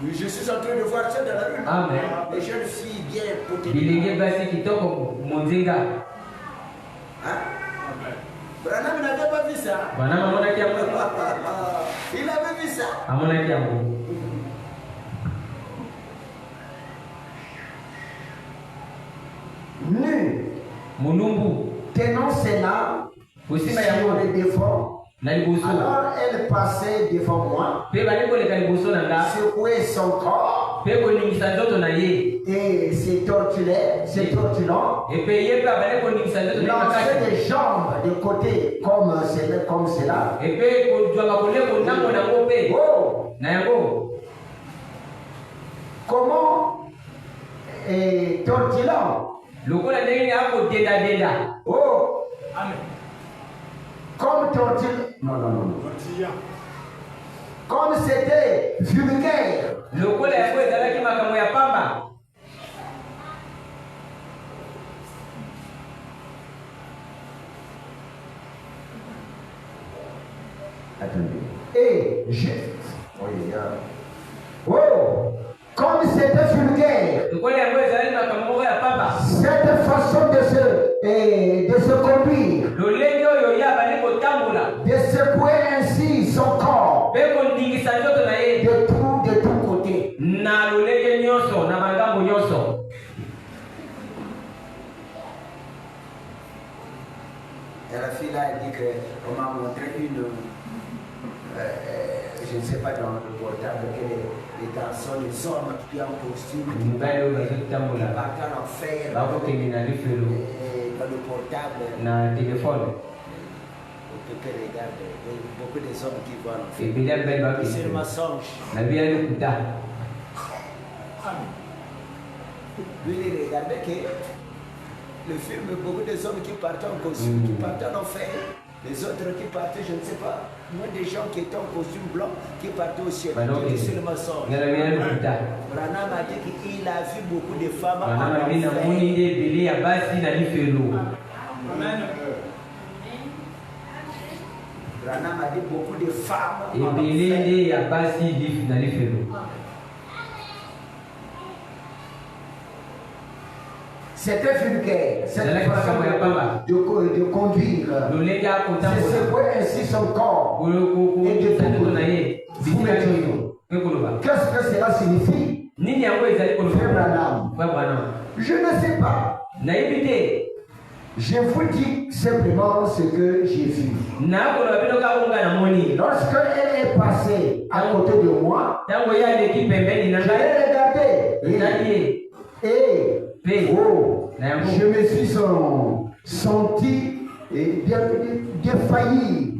Je suis en train de voir ça dans la rue. Amen. Les jeunes filles bien potées. Hein? Branham n'avait pas vu ça. Il avait vu ça. Nu. Tenant ses larmes sur le devant. Alors elle passait devant moi, secouait son corps et se tortulant, lançait des jambes de côté comme cela. Comment tortulant? Amen. Comme tortilla. Non. Comme c'était vulgaire. Attendez. Et je. Comme c'était vulgaire. Cette façon de se conduire. De secouer ainsi son corps. De tout côté. Et la fille là, elle dit qu'on m'a montré je ne sais pas dans le portable, que les garçons, les hommes qui ont costume, qui partent en fer, dans le portable. Regarde, beaucoup de hommes qui voient en fait. C'est le mensonge. Lui, il regardait que le film, beaucoup de hommes qui partent en costume, qui partent en enfer. Les autres qui partaient, je ne sais pas, moins des gens qui étaient en costume blanc, qui partaient au ciel. C'est le mensonge. Branham a dit qu'il a vu beaucoup de femmes en enfer. Branham a dit beaucoup de femmes en enfer. C'était vulgaire, cette façon de conduire. C'est secouer ainsi son corps et de tout. Qu'est-ce que cela signifie? Frère Branham, je ne sais pas. Je vous dis simplement ce que j'ai vu. Lorsqu'elle est passée à côté de moi, je l'ai regardée. Je me suis senti défailli.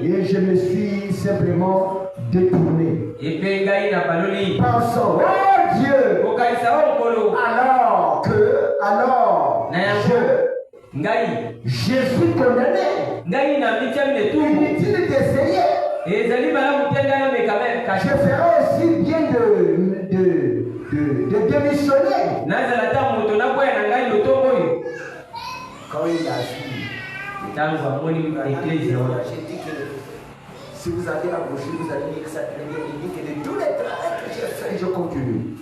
Et je me suis simplement détourné. Pensons, oh Dieu, alors je suis condamné. Inutile d'essayer. Je ferai aussi bien de démissionner. Quand il a dit que si vous avez la brochure, vous allez lire ça très bien. Il dit que de tous les travaux que j'ai fait, je continue.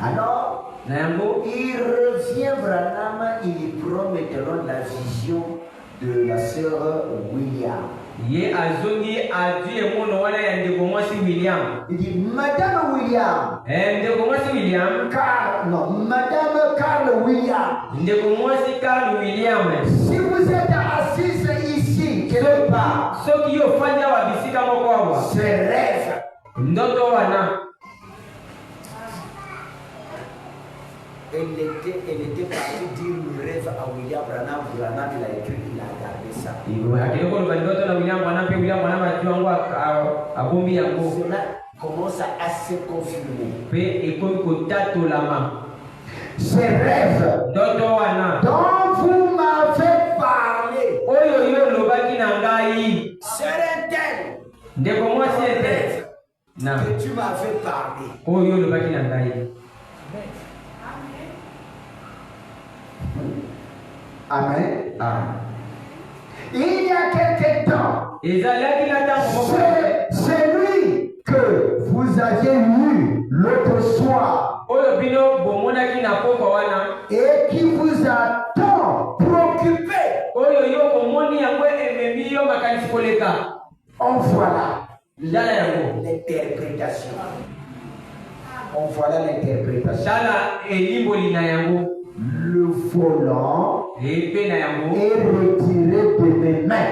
Alors, il revient Branham, il prend maintenant la vision de la sœur William. Il dit Madame William. Madame Carl William. Si vous êtes assise ici, quelque part, c'est rêve. Elle était partie dire le rêve à William Branham. Branham, il a écrit, il a gardé ça. Cela commence à se confirmer. Ces rêves dont vous m'avez parlé, c'est un tel rêve que tu m'avais parlé. Amen. Il y a quelque temps, c'est lui que vous aviez eu l'autre soir et qui vous a tant préoccupé. On voit là l'interprétation. Le volant est retiré de mes mains.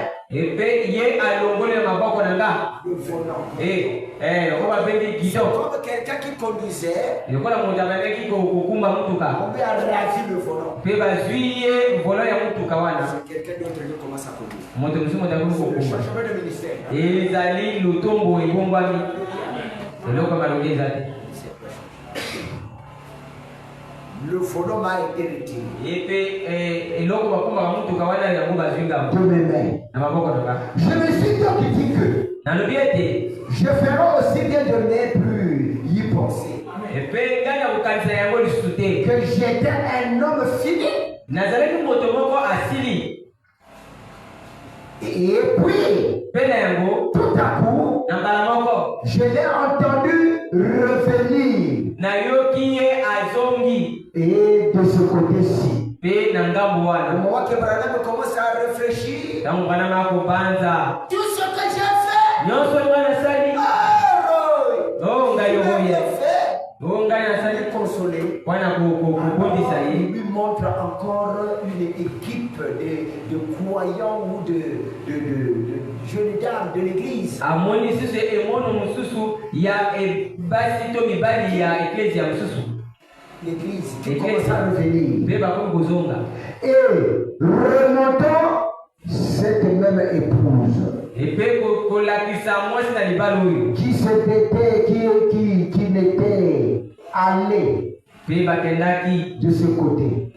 Le volant. C'est comme quelqu'un qui conduisait. On lui a ravi le volant. C'est quelqu'un d'autre qui commence à conduire. C'est le changement de ministère. Le volant m'a été retiré de mes mains. Je me suis donc dit que je ferai aussi bien de ne plus y penser. Que j'étais un homme fini. Et puis, tout à coup, je l'ai entendu revenir. Et de ce côté-ci, au moment que Branham commence à réfléchir, tout ce que j'ai fait, il consolé. Il lui montre encore une équipe de croyants ou de jeunes dames de l'église. L'église qui commence à revenir. Et remontons cette même épouse qui n'était allée de ce côté.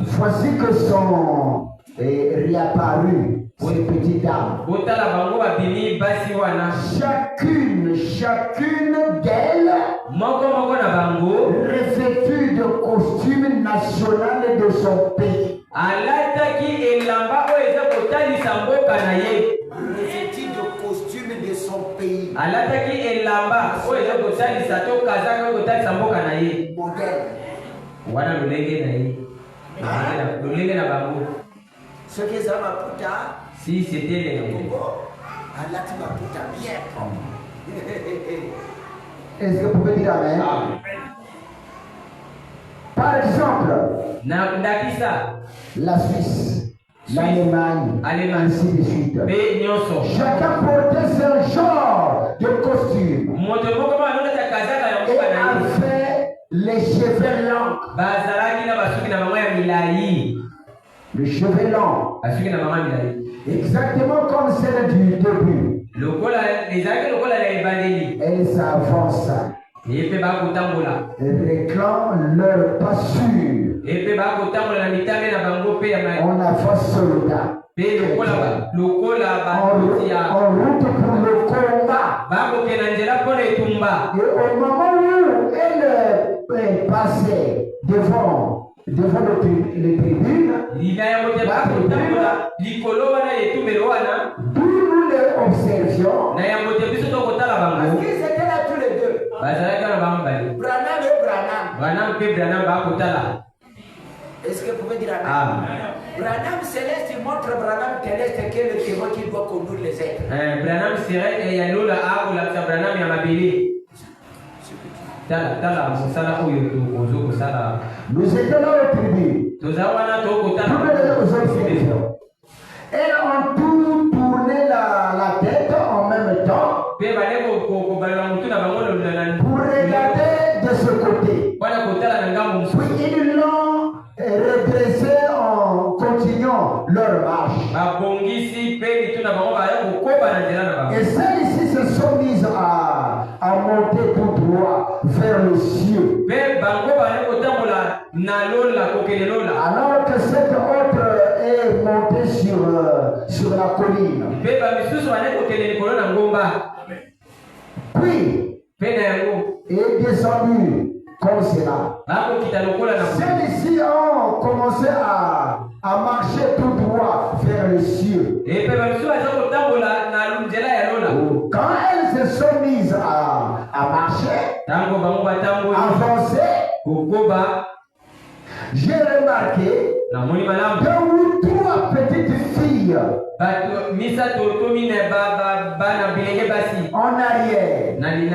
Voici que sont réapparues ces petites dames. Chacune d'elles revêtue de costume national de son pays. Revêtue de costume de son pays. Modèle. Ce qui est Maputa, si c'était les Maputa bien. Est-ce que vous pouvez dire amen? Par exemple, la Suisse, l'Allemagne, ainsi de suite. Chacun portait ce genre de costume et a fait les cheveux longs. Le cheveu long, exactement comme celle du début. Elle s'avance. Elle réclame leur passure. On avance sur le tas. En route pour le combat. Et au moment où elle passait devant les tribunes, d'où nous les observions, parce qu'ils étaient là tous les deux. Branham et Branham. Est-ce que vous pouvez dire Amen? Branham céleste, il montre Branham terrestre qui est le témoin qui doit conduire les êtres. Branham céleste, il y a l'eau là, Branham Yamabili. Nous étions là au tribut. Elles ont tout tourné la tête en même temps pour regarder de ce côté. Puis ils l'ont redressé en continuant leur marche. Et celles-ci se sont mises à monter tout droit vers le ciel. Alors que cette autre est montée sur la colline. Puis, est descendu comme cela. Celles-ci ont commencé à marcher tout droit vers le ciel. Quand elles se sont mises à marcher, avancer, j'ai remarqué deux ou trois petites filles en arrière. Elles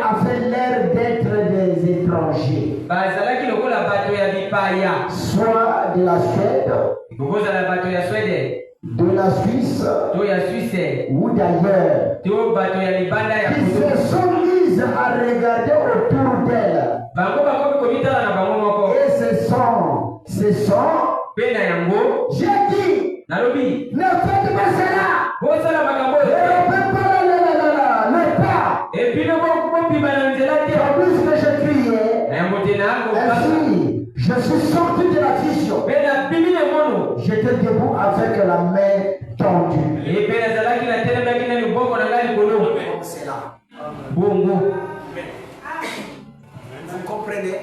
avaient l'air d'être des étrangers, soit de la Suède, de la Suisse ou d'ailleurs, qui se sont mises à regarder autour d'elles. Et ce sont, j'ai dit, ne faites pas cela. Ne faites pas le pas. En plus que je criais, ainsi, je suis sorti de la vision. J'étais debout avec la main tendue. C'est là. Vous comprenez?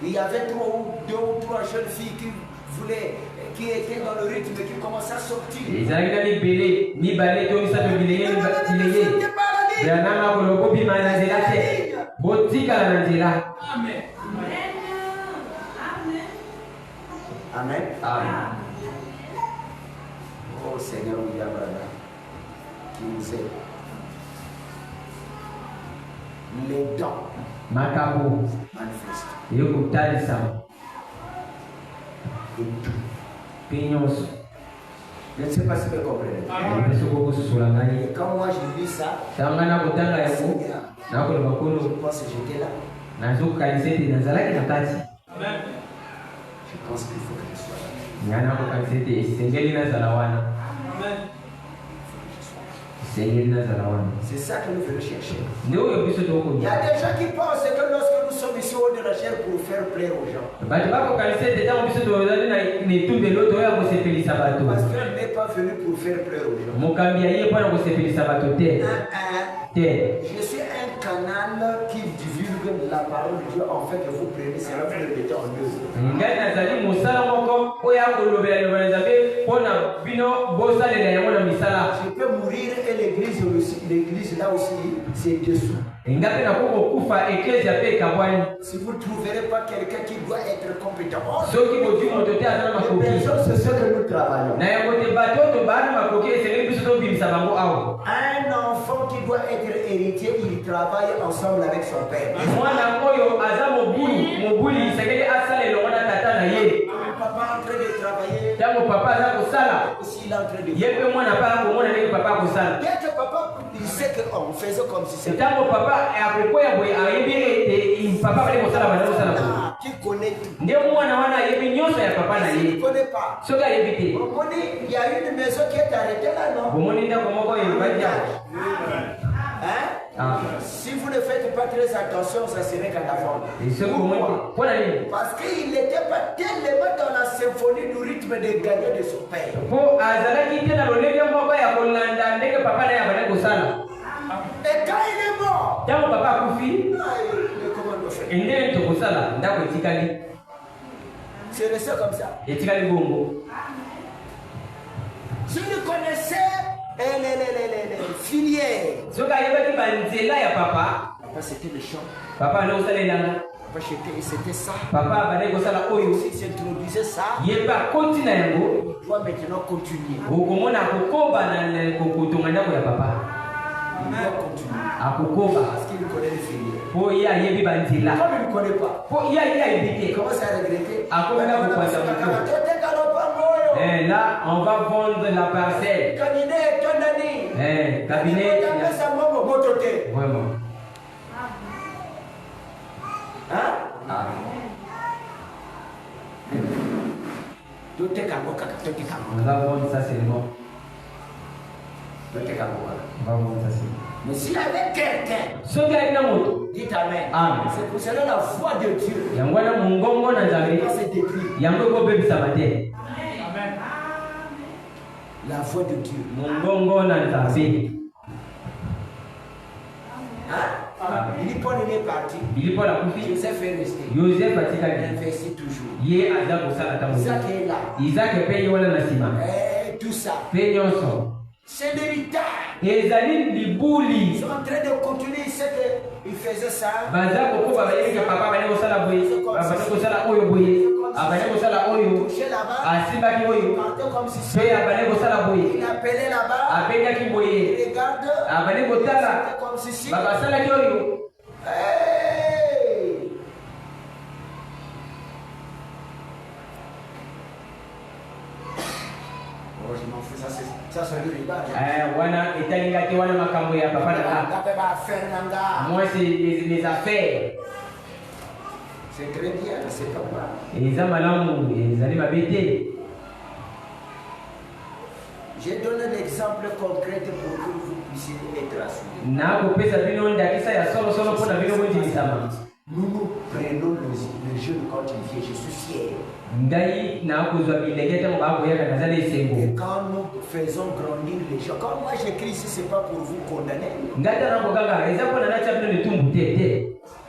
Il y avait deux ou trois jeunes filles qui étaient dans le rythme, qui commençaient à sortir. Amen. Amen. Oh Seigneur, oui, Abraham, qui nous aide. Les dents manifestent. Je ne sais pas si vous comprenez. Quand moi j'ai vu ça, je pense que j'étais là. Je pense qu'il faut que je sois là. C'est ça que nous voulons chercher. Il y a des gens qui pensent que lorsque nous sommes ici au de la chair pour faire plaire aux gens. Parce qu'on n'est pas venu pour faire plaire aux gens. Je suis un canal qui divulgue la parole de Dieu en fait que vous prenez cela, vous le mettez en œuvre. Je peux mourir et l'église là aussi, c'est dessous. Si vous ne trouverez pas quelqu'un qui doit être compétent, c'est ce que nous travaillons. Un enfant qui doit être héritier, il travaille ensemble avec son père. Papa est en train de travailler. Aussi il est en train de faire. Dès que papa il sait qu'on faisait comme si c'était. Qui connaît tout. Qui ne connaît pas. Il y a une maison qui est arrêtée là, non? Hein? Si vous ne faites pas très attention, ça serait catastrophe. Parce qu'il n'était pas tellement dans la symphonie du rythme des gagnants de son père. Et quand il est mort, comment on fait? C'est resté comme ça. Si vous connaissez les filières. Papa c'était le chant. Papa c'était ça. Si s'introduisait ça, il doit maintenant continuer. Il doit continuer. Parce qu'il connaît les filières. Comme il ne connaît pas, comment ça regretter? Là, on va vendre la parcelle. Cabinet. Vraiment. Hein? On va vendre ça seulement. On va vendre ça seulement. Mais s'il y avait quelqu'un, dites Amen. C'est pour cela la foi de Dieu. C'est détruit. La foi de Dieu. Il est parti. Joseph est resté. Il investit toujours. Isaac est là. Et tout ça. C'est l'héritage. Ils sont en train de continuer. Il sait qu'il faisait ça. Touché là-bas. Il partait comme si c'était. Il appelait là-bas. Il regarde. C'était comme si c'était. Ça c'est le riba. Moi c'est les affaires. C'est très bien, c'est pas mal. J'ai donné un exemple concret pour que vous puissiez être assurés. Nous prenons le jeune quand il vient, je suis fier. Et quand nous faisons grandir les gens, quand moi j'écris ici, ce n'est pas pour vous condamner.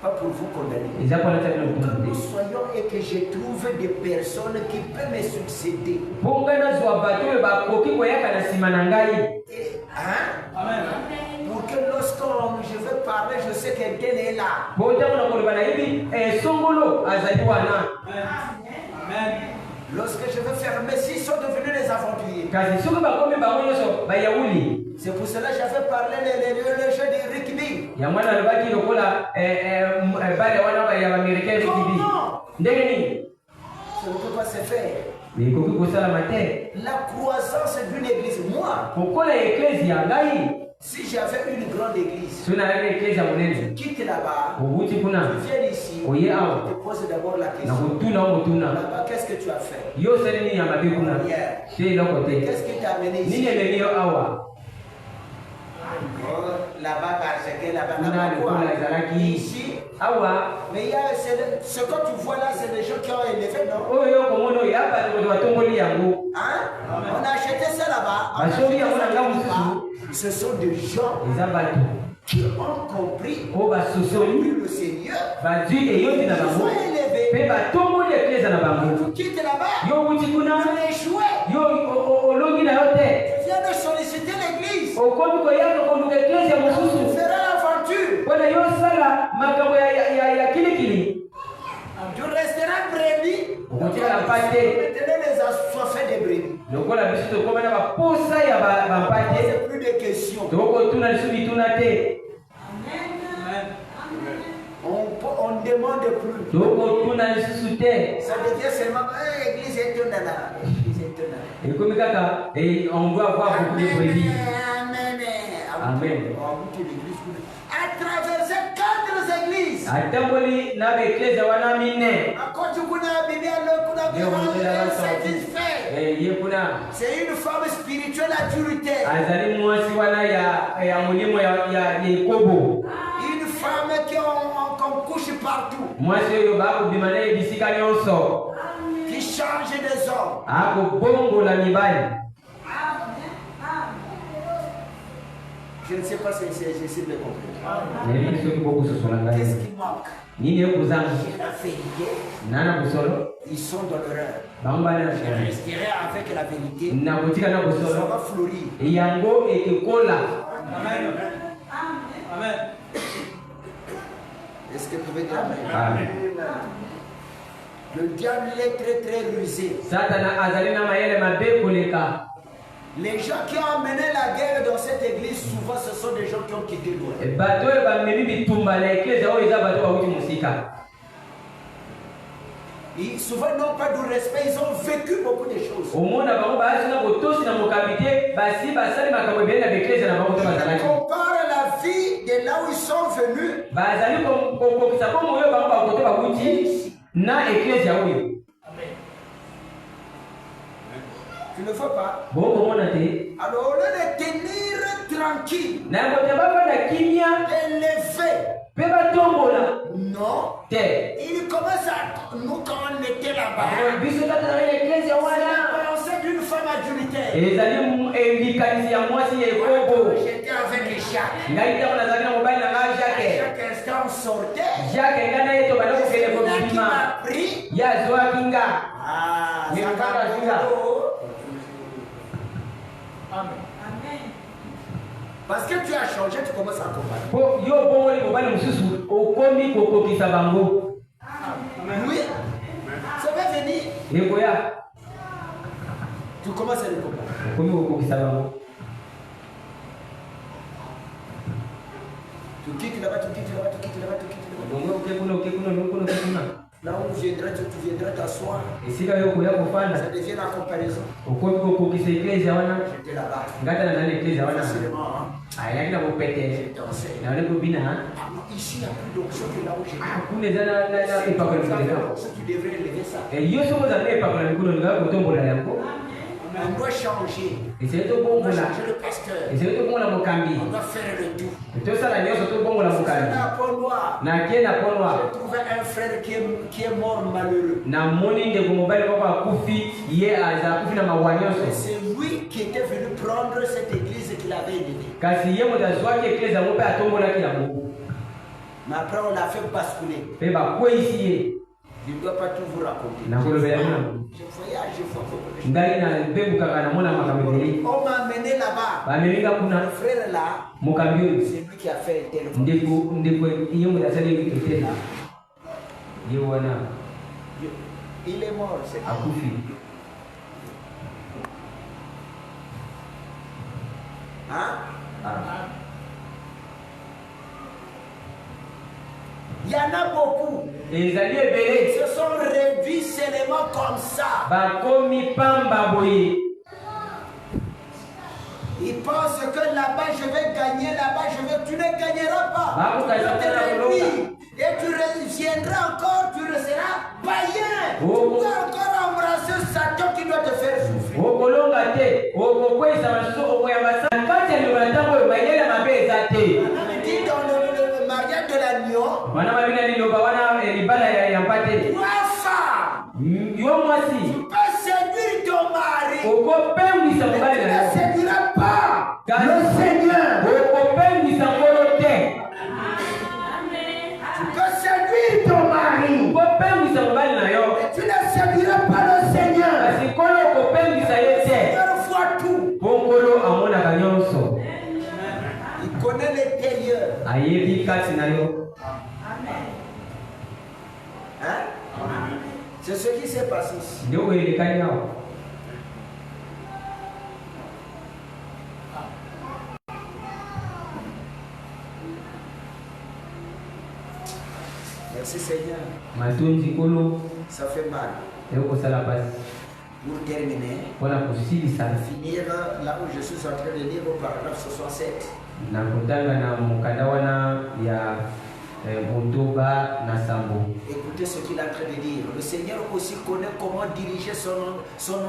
Pas pour vous condamner. Que nous soyons et que je trouve des personnes qui peuvent me succéder. Amen. Pour que lorsque je veux parler, je sais que quelqu'un est là. Amen. Lorsque je veux fermer, s'ils sont devenus des aventuriers. C'est pour cela que j'avais parlé le jeu de rugby. Comment? Ça ne peut pas se faire. La croissance d'une église, moi. Si j'avais une grande église, tu quittes là-bas, tu viens ici, tu te poses d'abord la question. Là-bas, qu'est-ce que tu as fait? Qu'est-ce qui t'a amené ici? Là-bas, parce que là-bas, ici. Mais il y a, ce que tu vois là, c'est des gens qui ont élevé, non? Hein? On a acheté ça là-bas. Ce sont des gens qui ont compris le Seigneur. Ils sont élevés. Tu quittes là-bas. Tu as échoué. Tu viens de solliciter l'église. Tu feras l'aventure. Tu resteras brebis. Maintenant les assoiffés des brebis. pose plus de questions. On ne demande plus. Ça devient seulement l'église est là. On doit avoir beaucoup de brebis. Amen. À traverser 4 églises. C'est une femme spirituelle adultère. Une femme qu'on couche partout. Qui change des hommes. Je ne sais pas si j'essaie de comprendre. Qu'est-ce qui manque? La vérité. Ils sont dans l'erreur. Je resterai avec la vérité. Ça va fleurir. Amen. Est-ce que vous pouvez dire amen? Amen. Le diable est très très rusé. Les gens qui ont mené la guerre dans cette église, souvent ce sont des gens qui ont quitté loin. Ils souvent n'ont pas de respect, ils ont vécu beaucoup de choses. Ils comparent la vie de là où ils sont venus. Tu ne veux pas? Alors au lieu de tenir tranquille, de lever, non, il commence à nous quand on était là-bas. C'est d'une femme adultère. J'étais avec Jacques. Chaque instant on sortait. Qui m'a pris. Amen. Parce que tu as changé, tu commences à comprendre. Oui, ça va venir. Tu commences à le comprendre. Tu quittes là-bas, tu quittes là-bas, tu quittes là-bas, tu quittes là-bas. Là où tu viendras t'asseoir. Ça devient la comparaison. J'étais là-bas. Facilement. J'étais enseignant. Ici, il n'y a plus d'option que là où j'étais. Tu devrais élever ça. On doit changer. On doit changer le pasteur. On doit faire le tout. J'ai trouvé un frère qui est mort malheureux. C'est lui qui était venu prendre cette église qu'il avait élevée. Mais après on l'a fait basculer. Je ne dois pas tout vous raconter. Je voyage, je vois beaucoup de choses. On m'a amené là-bas. Le frère là, c'est lui qui a fait un tel. Il est mort, c'est hein? Il y en a beaucoup. Ils se sont réduits seulement comme ça. Ils pensent que là-bas je vais gagner, là-bas je vais. Tu ne gagneras pas. Tu te réduis. Et tu reviendras encore, tu seras païen. Tu dois encore embrasser Satan qui doit te faire souffrir. Dit dans le mariage de l'agneau, 3 femmes. Tu peux séduire ton mari. Tu ne séduiras pas le Seigneur. Tu peux séduire ton mari. Et tu ne séduiras pas le Seigneur. Le Seigneur voit tout. Il connaît l'intérieur. Hein? C'est ce qui s'est passé ici. Merci Seigneur. Ça fait mal. Pour terminer, finir là où je suis en train de lire au paragraphe 67. Écoutez ce qu'il est en train de dire. Le Seigneur aussi connaît comment diriger son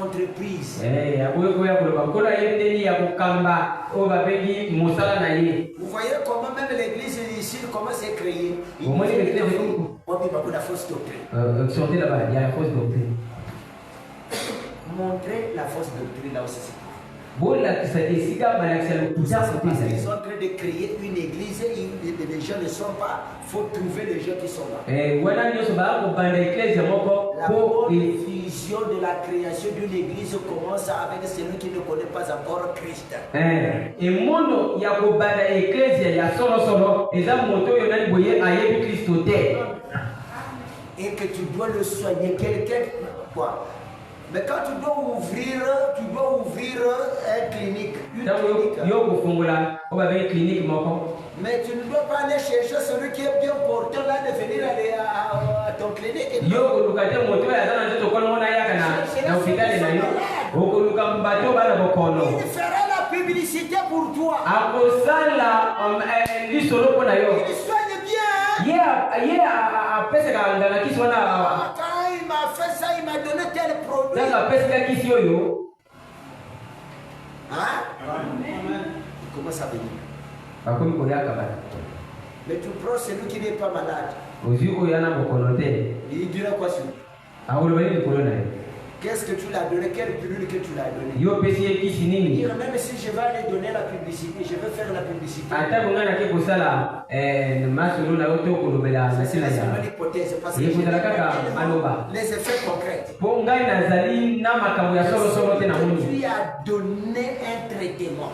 entreprise. Vous voyez comment même l'église ici, comment c'est créé. On dit beaucoup de fausse doctrine. Montrer la fausse doctrine là aussi. Ils sont en train de créer une église et les gens ne sont pas. Il faut trouver les gens qui sont là. La bonne vision de la création d'une église commence avec celui qui ne connaît pas encore Christ. Et que tu dois le soigner. Quelqu'un, quoi? Mais quand tu dois ouvrir une clinique. Mais tu ne dois pas aller chercher celui qui est bien porteur là de venir aller à ton clinique. Il fera la publicité pour toi. Il soigne bien. Quand il m'a fait ça, il m'a donné tel produit. Hein? Comment ça veut dire? Mais tu prends celui qui n'est pas malade. Il dira quoi sur lui? Qu'est-ce que tu l'as donné? Quelle pilule que tu l'as donné? Même si je vais aller donner la publicité, je vais faire la publicité. C'est la seule hypothèse parce que les effets concrets. Tu lui as donné un traitement.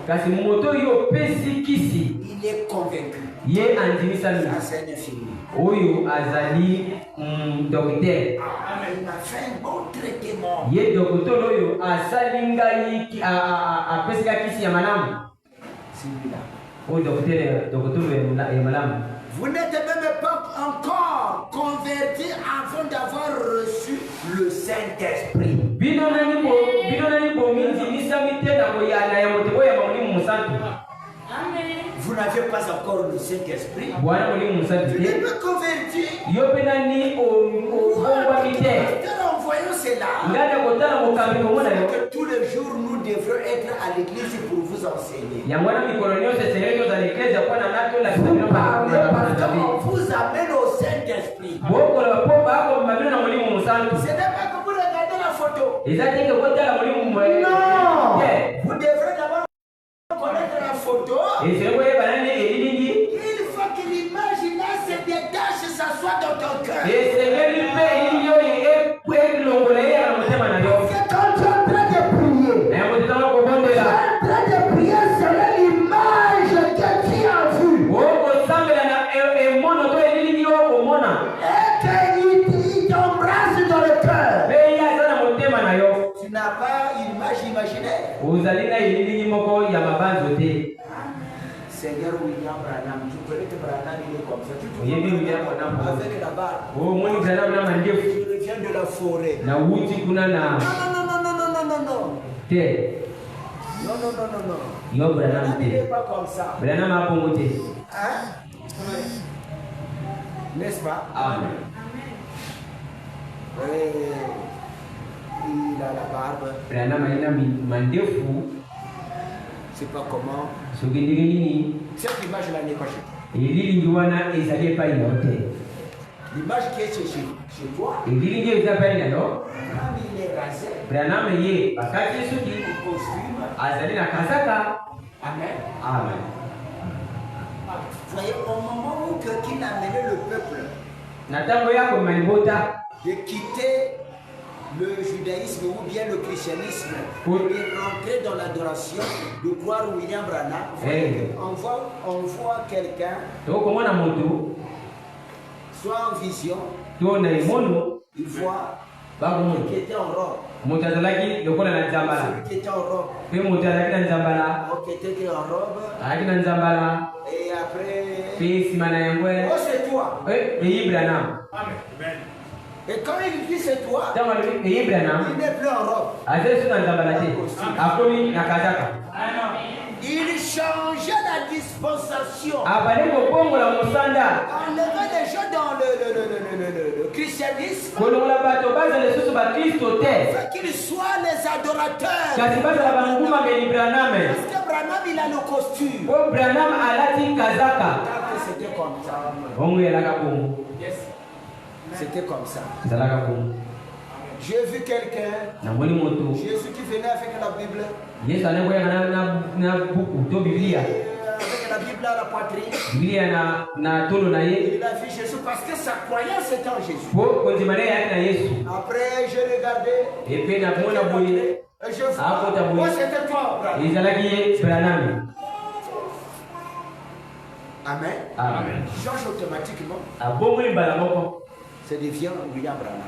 Il est convaincu. Ça c'est un infirmier. Il m'a fait un bon traitement. Vous n'êtes même pas encore converti avant d'avoir reçu le Saint-Esprit. Vous n'avez pas encore le Saint-Esprit. Tu n'es pas converti. En voyant cela, que tous les jours nous devrons être à l'église pour vous enseigner. On vous amène au Saint-Esprit. Ce n'est pas que vous regardez la photo. Non. Vous devrez d'abord connaître la photo. Il faut que l'image là se détache, s'assoit dans ton cœur. Quand tu es en train de prier, c'est l'image que tu as vue. Et qu'il t'embrasse dans le cœur. Tu n'as pas une image imaginaire. Seigneur William Branham, tu connais que Branham il est comme ça. Tu peux avec la barbe. Tu reviens de la forêt. Non. Non. Branham n'est pas comme ça. Hein? N'est-ce pas? Amen. Il a la barbe. C'est pas comment. Cette image-là n'est pas chez toi. L'image qui est chez toi. Il est rasé. Il costume. Amen. Voyez, au moment où quelqu'un a amené le peuple de quitter le judaïsme ou bien le christianisme pour rentrer dans l'adoration, de croire William Branham, on voit quelqu'un soit en vision, il voit qui était en robe. Celui qui était en robe. Qui était en robe. Et après, c'est tout. toi. Et quand il dit c'est toi, il n'est plus en robe. Il changeait la dispensation. Enlevait les gens dans le christianisme. Fait qu'ils soient les adorateurs. Parce que Branham il a le costume. C'était comme ça. C'était comme ça. J'ai vu quelqu'un, Jésus qui venait avec la Bible. Avec la Bible à la poitrine. Il a vu Jésus parce que sa croyance était en Jésus. Après, j'ai regardé. Et je vois, moi c'était toi, Branham. Amen. Change automatiquement. Ça devient William Branham.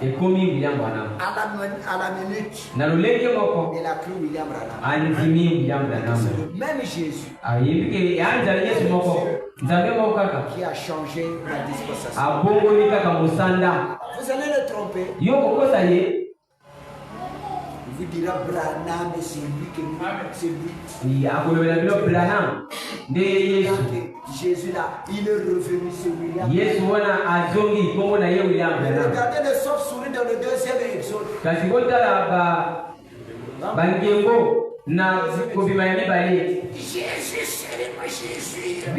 À la minute, il a cru William Branham. C'est le même Jésus qui a changé la dispensation. Vous allez le tromper. Il vous dira Branham, c'est lui qui c'est lui. Jésus là, il est revenu sur William. Regardez le sauve-souris dans le deuxième exode. Jésus, c'est moi Jésus. Il a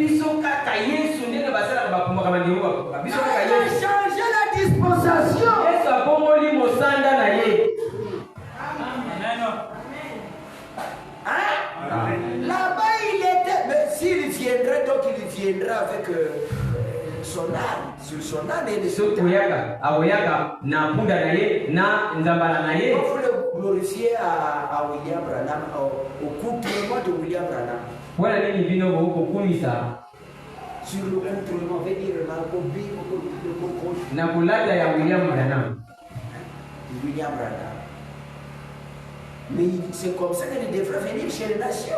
changé la dispensation. Là-bas il était, mais s'il viendrait, donc il viendra avec son âme, sur son âme et les autres. Vous le glorifiez à William Branham, au coutulement de William Branham. Sur le coutulement, veut dire William Branham. Mais c'est comme ça qu'il devrait venir chez les nations.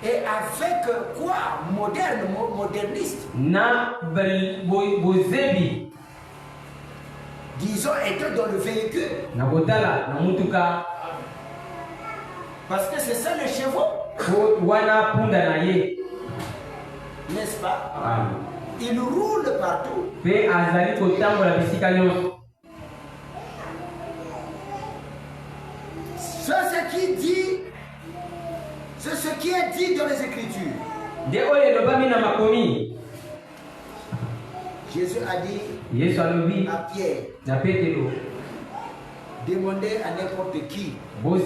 Et avec quoi? Moderniste. Disons, étant dans le véhicule. Parce que c'est ça le chevaux. N'est-ce pas? Il roule partout. C'est ce qui est dit dans les Écritures. Jésus a dit à Pierre, demandez à n'importe qui.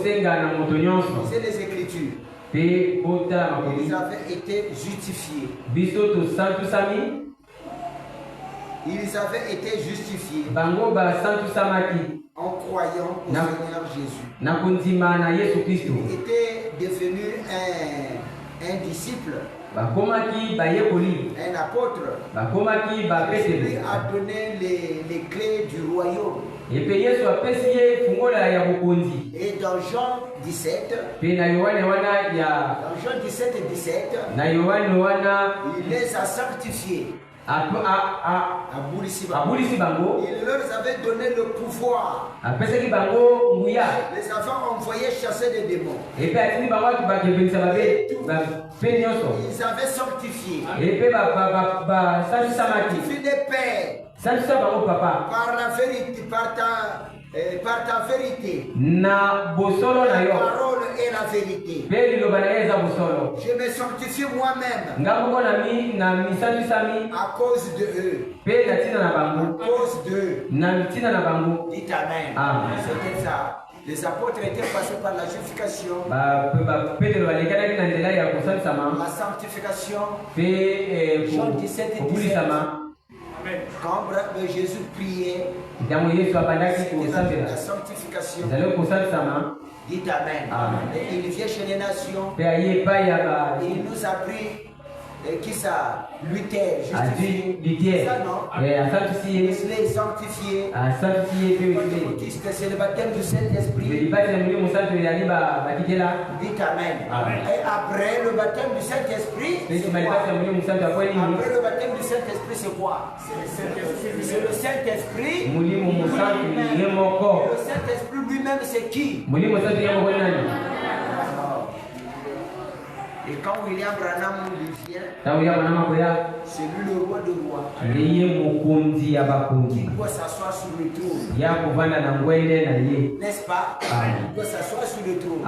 C'est les Écritures. Ils avaient été justifiés. Ils avaient été justifiés en croyant au Seigneur Jésus. Ils étaient devenus un disciple, un apôtre. Lui a donné les clés du royaume. Et dans Jean 17, et 17, il les a sanctifiés. Il leur avait donné le pouvoir. Les avait envoyés chasser des démons. Ils avaient sanctifié. Sanctifié des pères. Par la vérité, par ta vérité. La parole est la vérité. Je me sanctifie moi-même à cause de eux. À cause d'eux. Dites Amen. C'était ça. Les apôtres étaient passés par la justification, la sanctification. Jean 17 et 17. Quand Jésus priait, la sanctification. Dites Amen. Et il vient chez les nations. Et il nous a pris Et qui ça? Luther, justifié. C'est ça, non? Sanctifié. Wesley, sanctifié. Sanctifié. C'est le baptême du Saint-Esprit. Dites Amen. Et après le baptême du Saint-Esprit, c'est quoi? Après le baptême du Saint-Esprit, c'est quoi? C'est le Saint-Esprit. Le Saint-Esprit lui-même, c'est qui? Et quand William Branham vient, c'est lui le roi de rois. Il doit s'asseoir sur le trône. N'est-ce pas? Il doit s'asseoir sur le trône.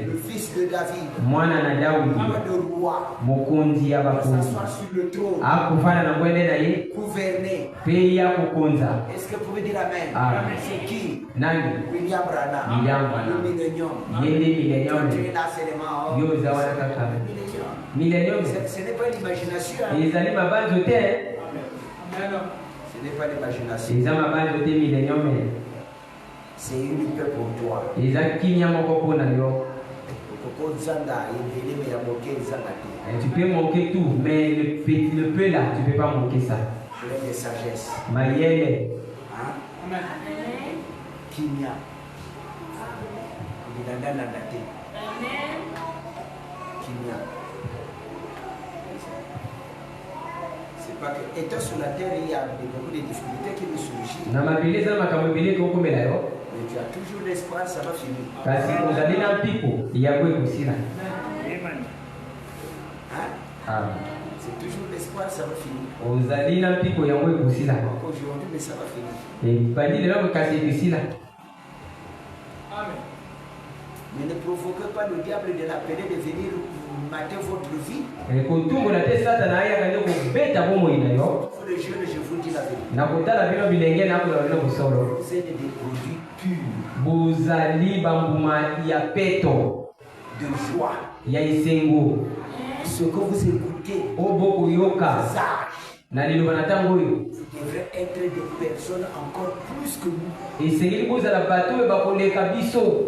Le fils de David, le roi de roi, s'asseoir sur le trône. Gouverner. Est-ce que vous pouvez dire Amen? C'est qui? William Branham. Le millénium. Millénium. Ce n'est pas l'imagination. Ce n'est pas l'imagination. C'est une paix pour toi. Tu peux manquer tout, mais le peu là, tu ne peux pas manquer ça. De sagesse. Mayele. Amen. Kimia. C'est pas que, étant sur la terre, il y a beaucoup de difficultés qui nous surgissent. Mais tu as toujours l'espoir, ça va finir. C'est toujours l'espoir, ça va finir. Aujourd'hui, mais ça va finir. Mais ne provoquez pas le diable de l'appeler de venir mater votre vie. Pour les jeunes, je vous dis la vérité. Vous êtes des produits purs de joie. Ce que vous écoutez, sage, devrait être des personnes encore plus que nous.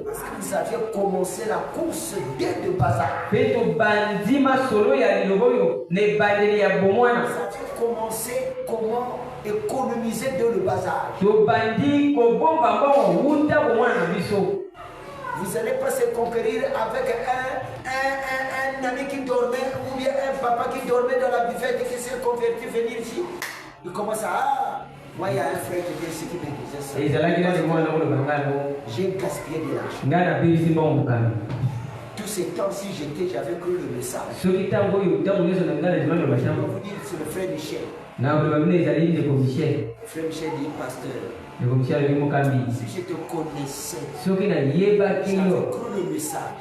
Parce que vous aviez commencé la course dès le bazar. Vous aviez commencé comment économiser dès le bazar. Vous n'allez pas se conquérir avec un ami qui dormait ou bien un papa qui dormait dans la buvette et qui s'est converti venir ici. Il commence à moi il y a un frère qui vient ici qui me disait ça. J'ai gaspillé de l'argent. Tous ces temps-ci j'avais cru le message. Je vais vous dire c'est le frère Michel. Le frère Michel dit pasteur. Si je te connaissais, j'avais cru le message.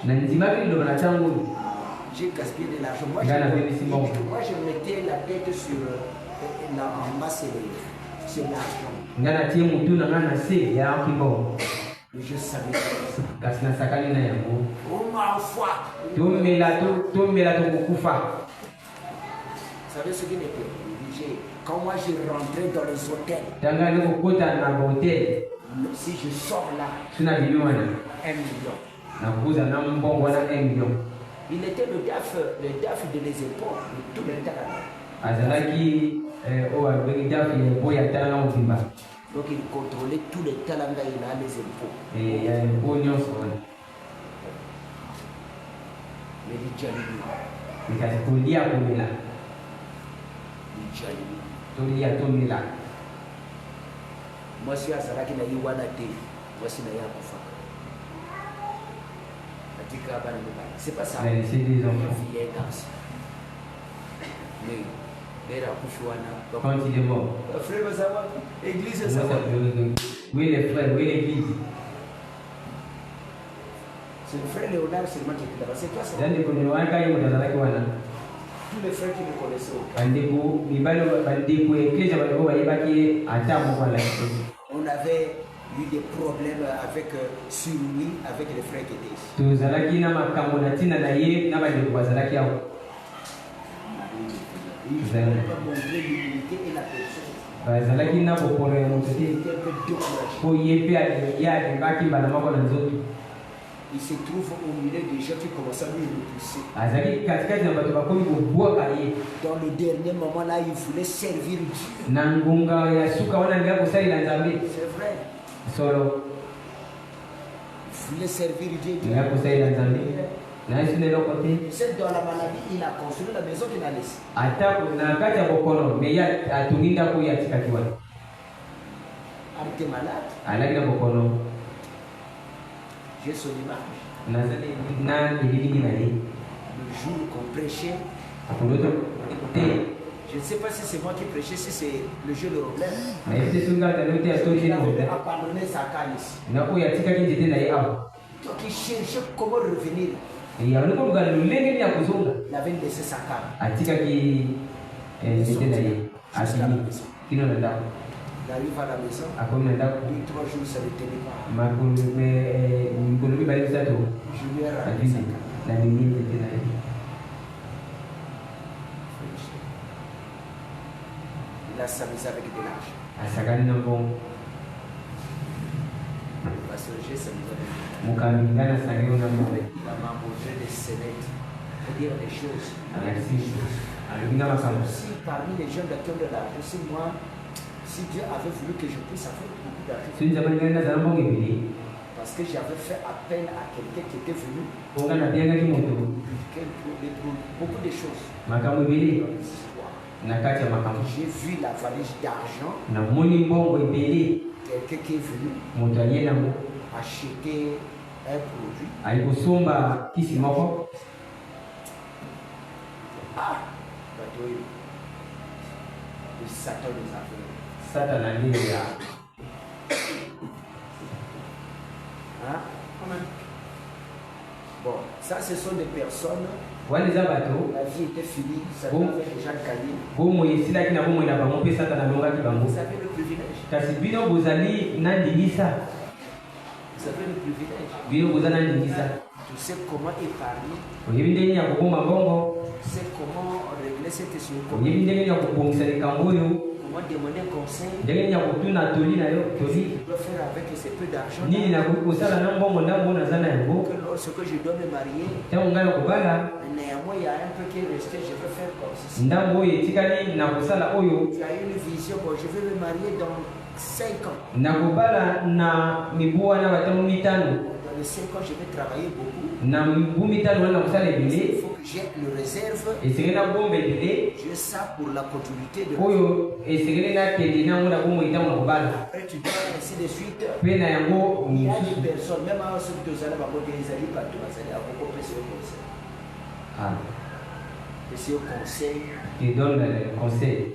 J'ai gaspillé de l'argent. Moi, je mettais la tête sur la masse sur l'argent. Mais je savais pas. Oh ma foi! Vous savez ce qui m'était obligé? Quand moi je rentrais dans les hôtels, si je sors là, 1 million. Il était le DAF de les épaules, de tout le temps. Donc il contrôlait tous les talents, il a les impôts. Mais il moi je suis à Saraki na Iwana T. Moi je suis à Yakufaka. C'est pas ça. C'est des enfants. Mais quand il est mort. Frère, ça va. Église, ça va. Oui, les frères, oui, l'église. C'est le frère Léonard seulement qui est là-bas. C'est toi, ça. Tous les frères qui me connaissaient. On avait eu des problèmes avec sur lui, avec les frères qui étaient ici. il se trouve au milieu des gens qui commencent à lui repousser. Dans le dernier moment là, il voulait servir Dieu. C'est vrai. Il voulait servir Dieu. C'est dans la maladie, il a construit la maison qu'il a laissée. Il était malade. J'ai son image. Le jour qu'on prêchait, je ne sais pas si c'est moi qui prêchais, si c'est le jeu de problème. Il avait abandonné sa canne ici. Donc il cherchait comment revenir. Il avait laissé sa canne. Il arrive à la maison. 2-3 jours, ça ne tenait pas. Je lui ai ramené sa canne. Il a s'amusé avec de l'argent. Parce que j'ai s'amusé avec de l'argent. Il a mangé des scénettes pour dire des choses. Si parmi les gens qui ont de l'argent, si Dieu avait voulu que je puisse avoir beaucoup d'argent, parce que j'avais fait appel à quelqu'un qui était venu pour beaucoup de choses. J'ai vu la valise d'argent, quelqu'un qui est venu acheter un produit. Le Satan nous a fait. Hein? Bon, ça ce sont des personnes. La vie était finie, ça avait déjà gagné. Vous avez le privilège. Vous avez le privilège. Tu sais comment épargner. Tu sais comment régler cette situation. Comment demander conseil. Tu dois faire avec ce peu d'argent. Que lorsque je dois me marier, néanmoins il y a un peu qui est resté, je veux faire comme ceci. Tu as une vision, bon, je veux me marier dans 5 ans. Dans les 5 ans, je vais travailler beaucoup. Il faut que j'ai une réserve. J'ai ça pour la continuité de la après, tu dois ainsi de suite. Il y a des personnes, même à ceux qui sont allés à beaucoup de conseils. C'est au conseil. Il donne le conseil.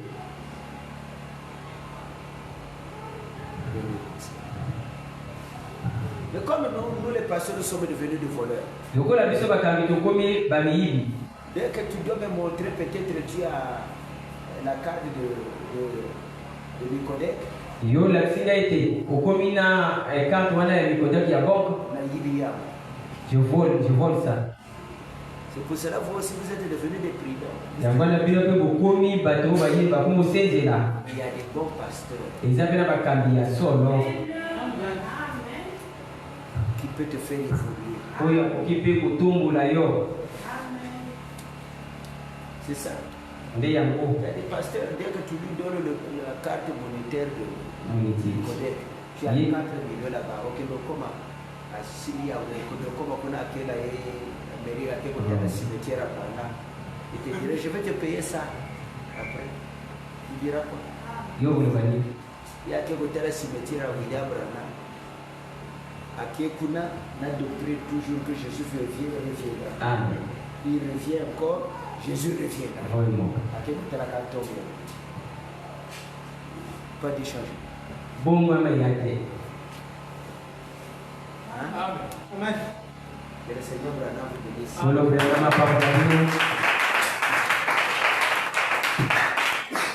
Mais comme nous les pasteurs, nous sommes devenus des voleurs. Dès que tu dois me montrer, peut-être tu as la carte de Nicodec. Je vole ça. C'est pour cela que vous aussi vous êtes devenus des prudents. Il y a des bons pasteurs qui peuvent te faire évoluer. C'est ça. Il y a des pasteurs, dès que tu lui donnes la carte monétaire de Nicodec, tu as 4 millions là-bas. Ok, donc comment à Syria, comment on a quel mairie à quel cimetière à Brana. Il te dirait, je vais te payer ça. Après, tu diras quoi? Il y a quel cimetière à William Brana. À Kekuna, on a doctrine toujours que Jésus reviendra. Amen. Il revient encore, Jésus reviendra. À quel côté la carte tombe? Pas d'échanger. Bon, maman, il y a été. Amen. Que le Seigneur Branham vous bénisse. Solo Branham,